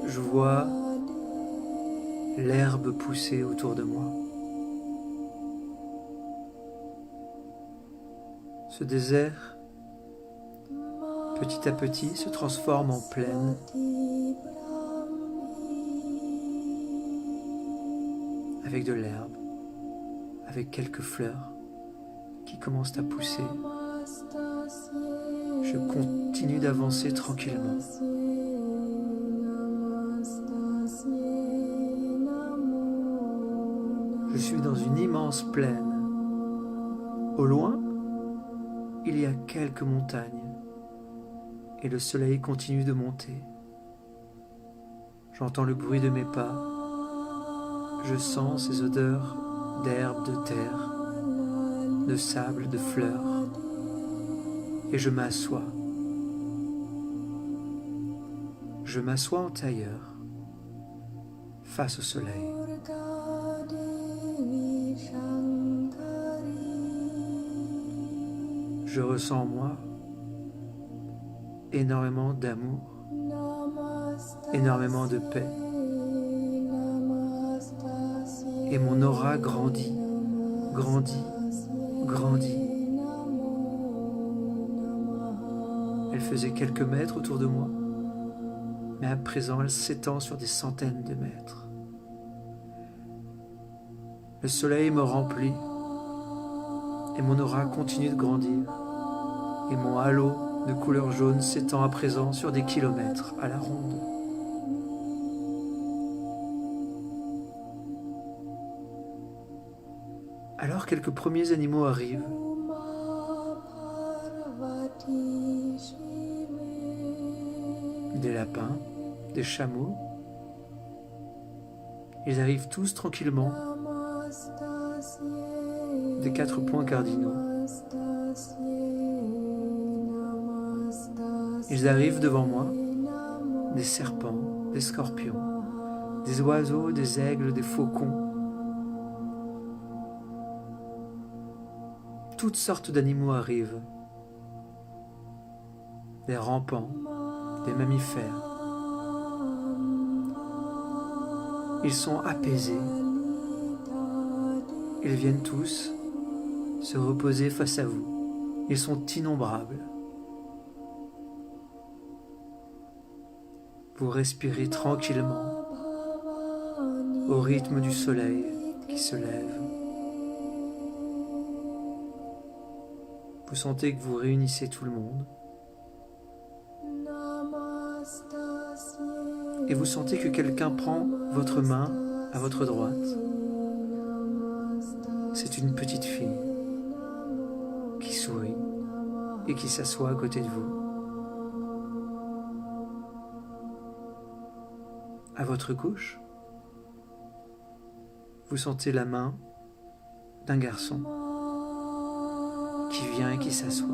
je vois l'herbe pousser autour de moi. Ce désert, petit à petit, se transforme en plaine. Avec de l'herbe, avec quelques fleurs qui commencent à pousser. Je continue d'avancer tranquillement. Je suis dans une immense plaine. Au loin, il y a quelques montagnes et le soleil continue de monter. J'entends le bruit de mes pas. Je sens ces odeurs d'herbe, de terre, de sable, de fleurs. Et je m'assois. Je m'assois en tailleur face au soleil. Je ressens en moi énormément d'amour, énormément de paix. Et mon aura grandit, grandit, grandit. Elle faisait quelques mètres autour de moi, mais à présent elle s'étend sur des centaines de mètres. Le soleil me remplit et mon aura continue de grandir. Et mon halo de couleur jaune s'étend à présent sur des kilomètres à la ronde. Alors quelques premiers animaux arrivent. Des lapins, des chameaux. Ils arrivent tous tranquillement des 4 points cardinaux. Ils arrivent devant moi, des serpents, des scorpions, des oiseaux, des aigles, des faucons. Toutes sortes d'animaux arrivent. Des rampants, des mammifères. Ils sont apaisés. Ils viennent tous se reposer face à vous. Ils sont innombrables. Vous respirez tranquillement au rythme du soleil qui se lève. Vous sentez que vous réunissez tout le monde. Et vous sentez que quelqu'un prend votre main à votre droite. C'est une petite fille qui sourit et qui s'assoit à côté de vous. À votre gauche, vous sentez la main d'un garçon qui vient et qui s'assoit.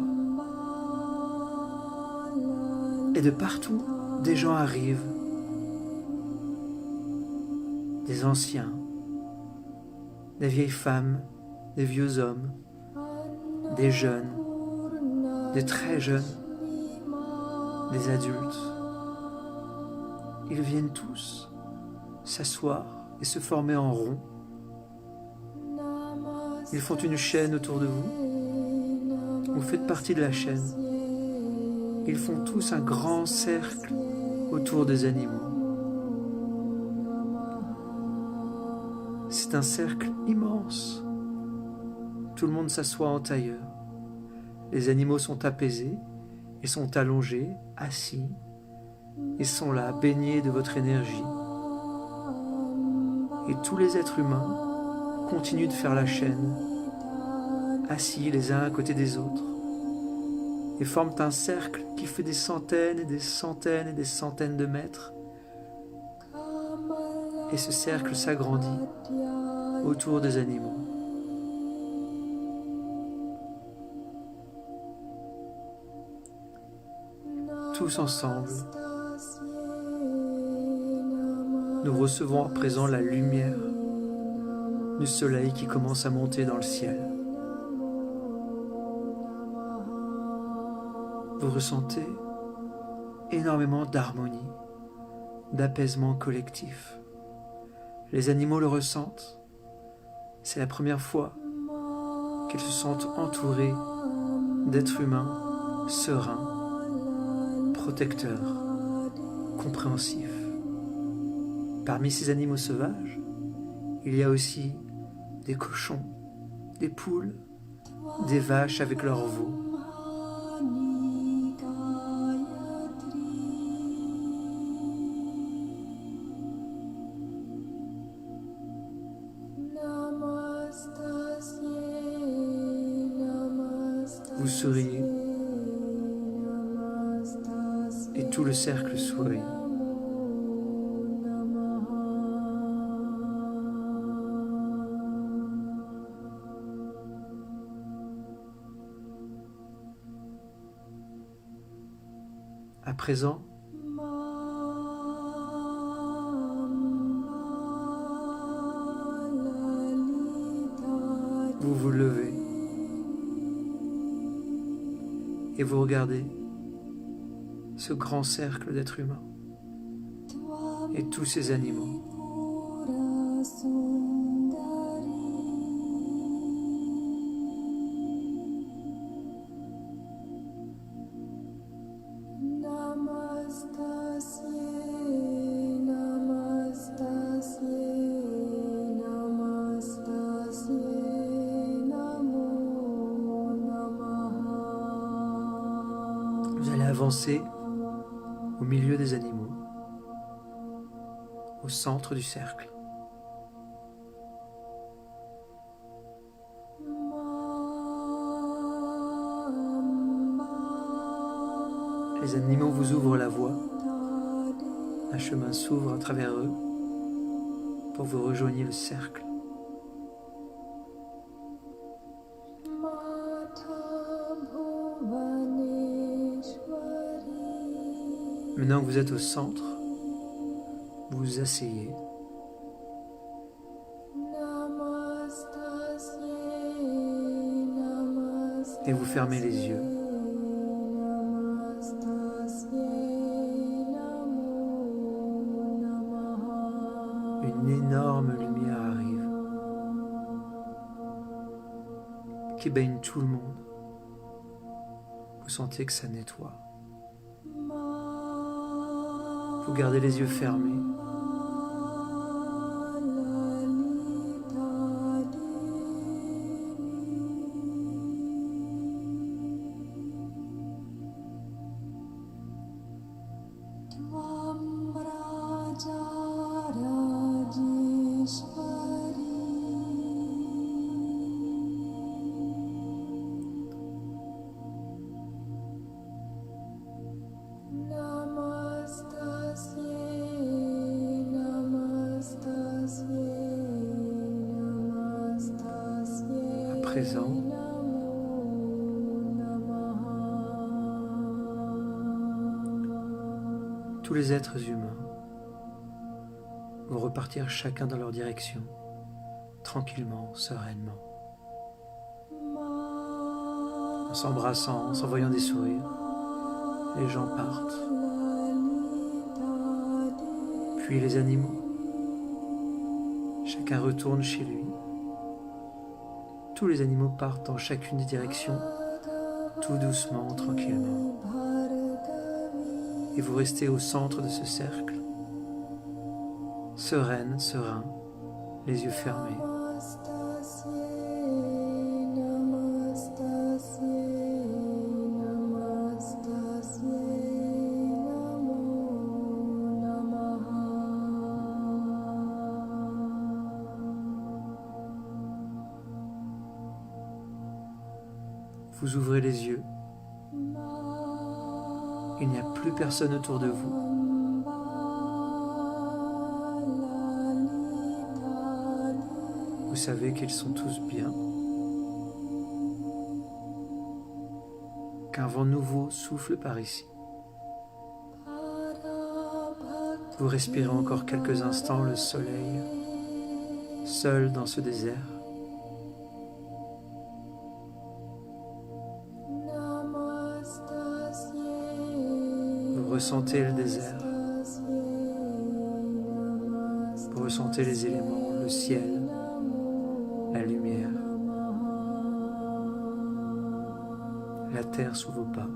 Et de partout, des gens arrivent, des anciens, des vieilles femmes, des vieux hommes, des jeunes, des très jeunes, des adultes. Ils viennent tous s'asseoir et se former en rond. Ils font une chaîne autour de vous. Vous faites partie de la chaîne. Ils font tous un grand cercle autour des animaux. C'est un cercle immense. Tout le monde s'assoit en tailleur. Les animaux sont apaisés, ils sont allongés, assis. Ils sont là, baignés de votre énergie. Et tous les êtres humains continuent de faire la chaîne, assis les uns à côté des autres, et forment un cercle qui fait des centaines et des centaines et des centaines de mètres. Et ce cercle s'agrandit autour des animaux. Tous ensemble, nous recevons à présent la lumière du soleil qui commence à monter dans le ciel. Vous ressentez énormément d'harmonie, d'apaisement collectif. Les animaux le ressentent. C'est la première fois qu'ils se sentent entourés d'êtres humains sereins, protecteurs, compréhensifs. Parmi ces animaux sauvages, il y a aussi des cochons, des poules, des vaches avec leurs veaux. Vous souriez et tout le cercle sourit. À présent, vous vous levez et vous regardez ce grand cercle d'êtres humains et tous ces animaux. Vous allez avancer au milieu des animaux, au centre du cercle. Les animaux vous ouvrent la voie. Un chemin s'ouvre à travers eux pour vous rejoigner le cercle. Maintenant que vous êtes au centre, vous vous asseyez. Et vous fermez les yeux. Une énorme lumière arrive qui baigne tout le monde. Vous sentez que ça nettoie. Vous gardez les yeux fermés. À présent, tous les êtres humains vont repartir chacun dans leur direction, tranquillement, sereinement, en s'embrassant, en s'envoyant des sourires. Les gens partent, puis les animaux. Chacun retourne chez lui. Tous les animaux partent dans chacune des directions, tout doucement, tranquillement. Et vous restez au centre de ce cercle, sereine, serein, les yeux fermés. Vous ouvrez les yeux. Il n'y a plus personne autour de vous. Vous savez qu'ils sont tous bien. Qu'un vent nouveau souffle par ici. Vous respirez encore quelques instants le soleil, seul dans ce désert. Vous ressentez le désert. Vous ressentez les éléments, le ciel, la lumière, la terre sous vos pas.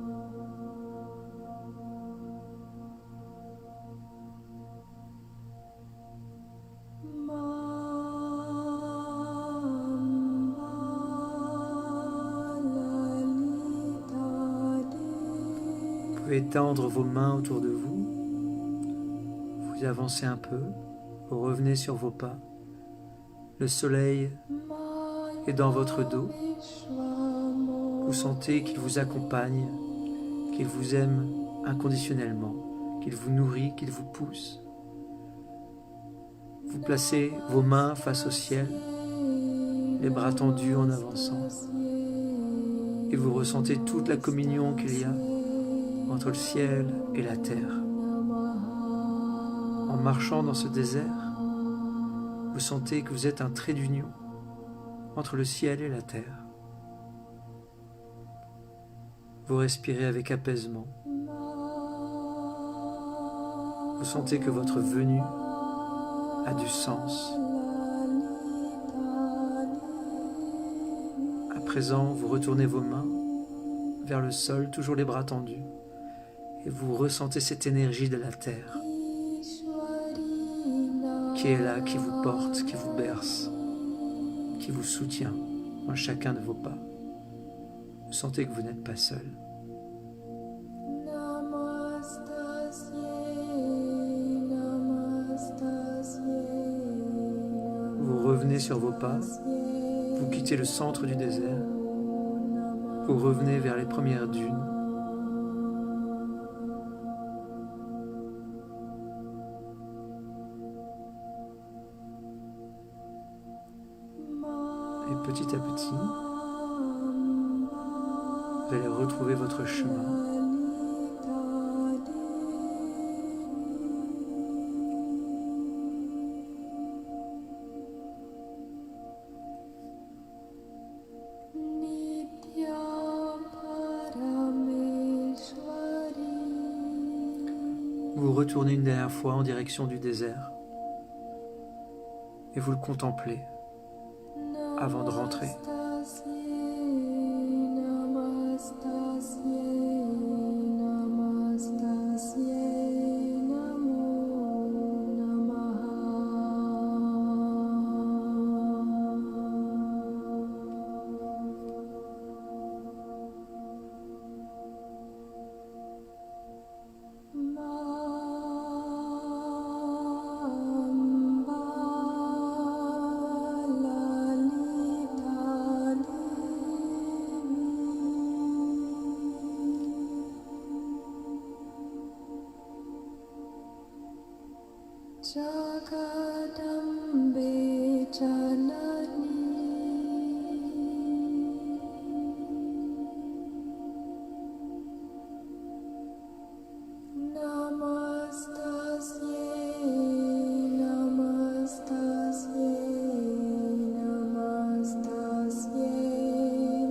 Vous pouvez étendre vos mains autour de vous. Vous avancez un peu, vous revenez sur vos pas. Le soleil est dans votre dos. Vous sentez qu'il vous accompagne, qu'il vous aime inconditionnellement, qu'il vous nourrit, qu'il vous pousse. Vous placez vos mains face au ciel, les bras tendus en avançant. Et vous ressentez toute la communion qu'il y a entre le ciel et la terre. En marchant dans ce désert, vous sentez que vous êtes un trait d'union entre le ciel et la terre. Vous respirez avec apaisement. Vous sentez que votre venue a du sens. À présent, vous retournez vos mains vers le sol, toujours les bras tendus, et vous ressentez cette énergie de la terre qui est là, qui vous porte, qui vous berce, qui vous soutient dans chacun de vos pas. Vous sentez que vous n'êtes pas seul. Vous revenez sur vos pas, vous quittez le centre du désert, vous revenez vers les premières dunes. Et petit à petit, vous allez retrouver votre chemin. Vous retournez une dernière fois en direction du désert et vous le contemplez avant de rentrer. Jagadambe Janani Namastasye Namastasye Namastasye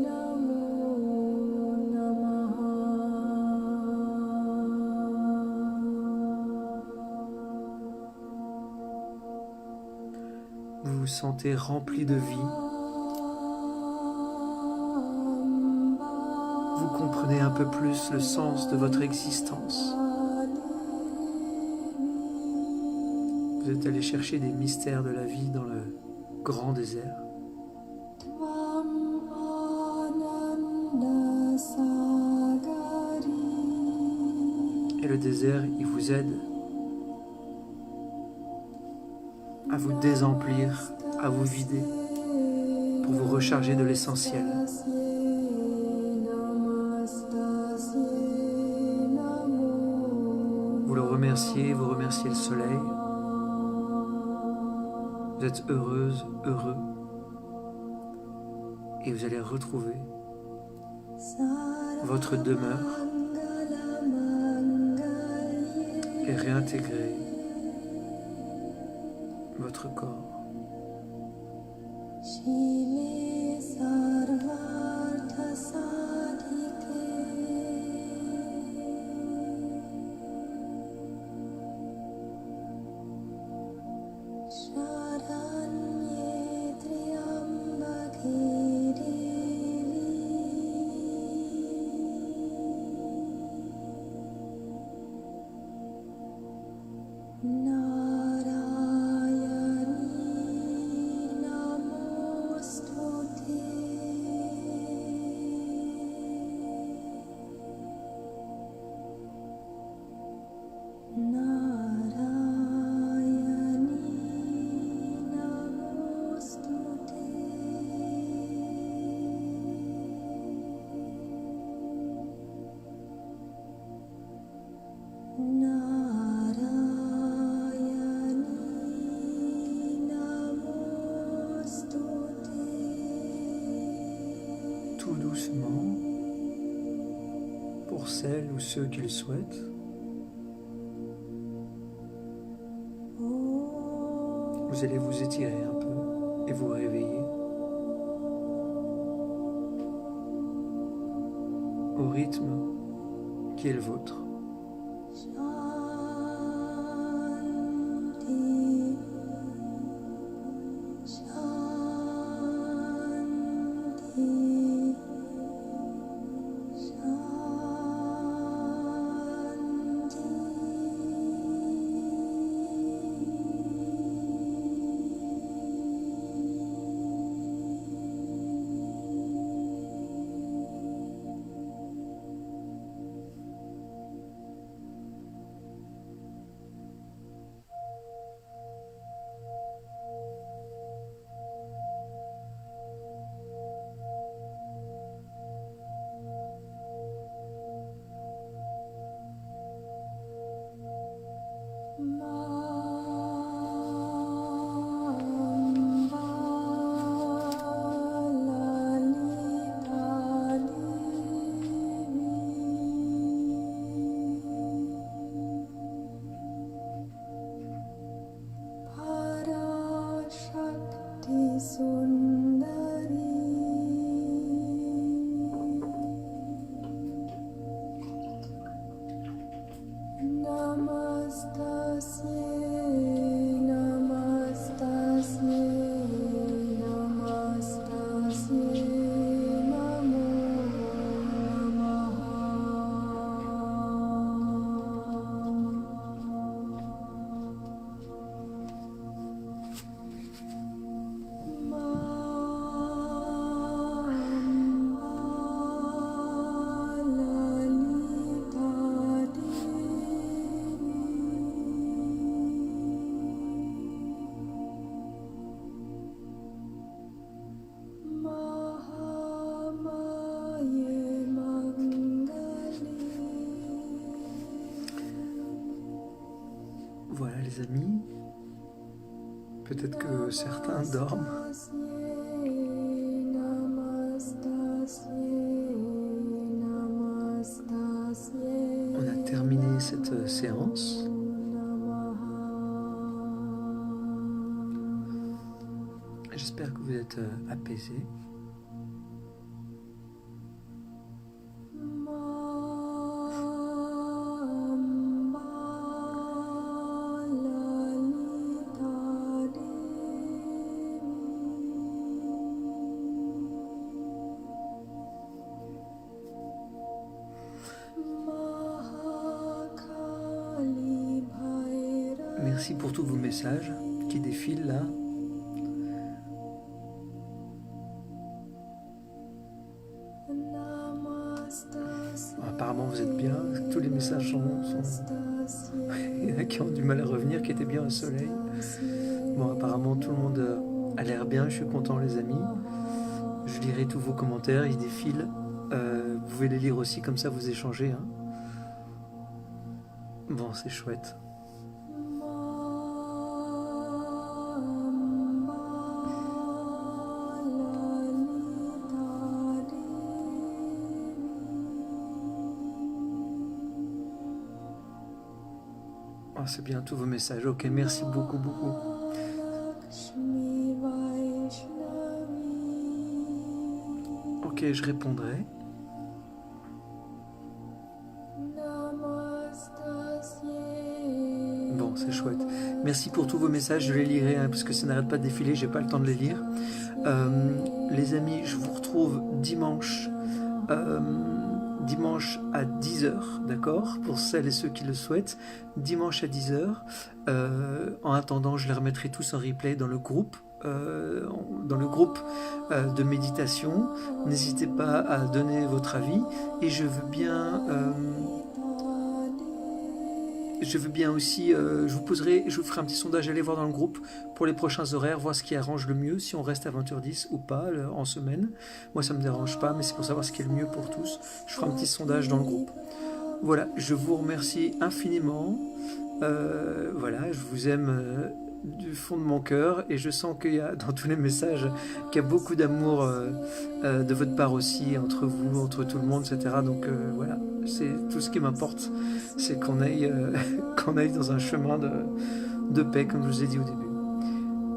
Namo Namaha. Vous vous sentez rempli de vie. Vous comprenez un peu plus le sens de votre existence. Vous êtes allé chercher des mystères de la vie dans le grand désert. Et le désert, il vous aide à vous désemplir, à vous vider, pour vous recharger de l'essentiel. Vous le remerciez, vous remerciez le soleil. Vous êtes heureuse, heureux. Et vous allez retrouver votre demeure et réintégrer votre corps. Tout doucement, pour celles ou ceux qui le souhaitent, vous allez vous étirer un peu et vous réveiller. au rythme qui est le vôtre. Shanti, Shanti, Parashakti Sundari Namastasye, Namastasye, Namastasye, Namo Mahamaye Mangali. Voilà les amis, peut-être que certains dorment. On a terminé cette séance. J'espère que vous êtes apaisés. Merci pour tous vos messages qui défilent là. Apparemment vous êtes bien, tous les messages sont... Il y en a qui ont du mal à revenir, qui étaient bien au soleil. Bon, apparemment tout le monde a l'air bien, je suis content les amis. Je lirai tous vos commentaires, ils défilent. Vous pouvez les lire aussi, comme ça vous échangez. Hein. Bon, c'est chouette. Oh, c'est bien tous vos messages. Ok, merci beaucoup, beaucoup. Ok, je répondrai. Bon, c'est chouette. Merci pour tous vos messages, je les lirai hein, parce que ça n'arrête pas de défiler, j'ai pas le temps de les lire. Les amis, je vous retrouve dimanche. Dimanche à 10h, d'accord, pour celles et ceux qui le souhaitent, dimanche à 10h. En attendant, je les remettrai tous en replay dans le groupe de méditation. N'hésitez pas à donner votre avis et je veux bien aussi, je vous ferai un petit sondage, allez voir dans le groupe pour les prochains horaires, voir ce qui arrange le mieux, si on reste à 20h10 ou pas en semaine. Moi ça me dérange pas, mais c'est pour savoir ce qui est le mieux pour tous. Je ferai un petit sondage dans le groupe. Voilà, je vous remercie infiniment. Voilà, je vous aime du fond de mon cœur et je sens qu'il y a dans tous les messages qu'il y a beaucoup d'amour de votre part aussi, entre vous, entre tout le monde, etc. Donc voilà, c'est tout ce qui m'importe, c'est qu'on aille dans un chemin de paix, comme je vous ai dit au début.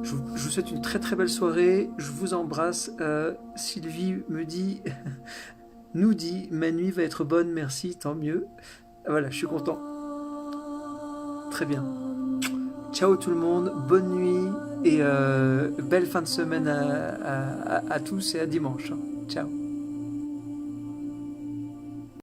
Je vous souhaite une très très belle soirée, je vous embrasse. Sylvie me dit nous dit ma nuit va être bonne, merci, tant mieux. Voilà, je suis content. Très bien. Ciao tout le monde, bonne nuit et belle fin de semaine à tous et à dimanche. Ciao.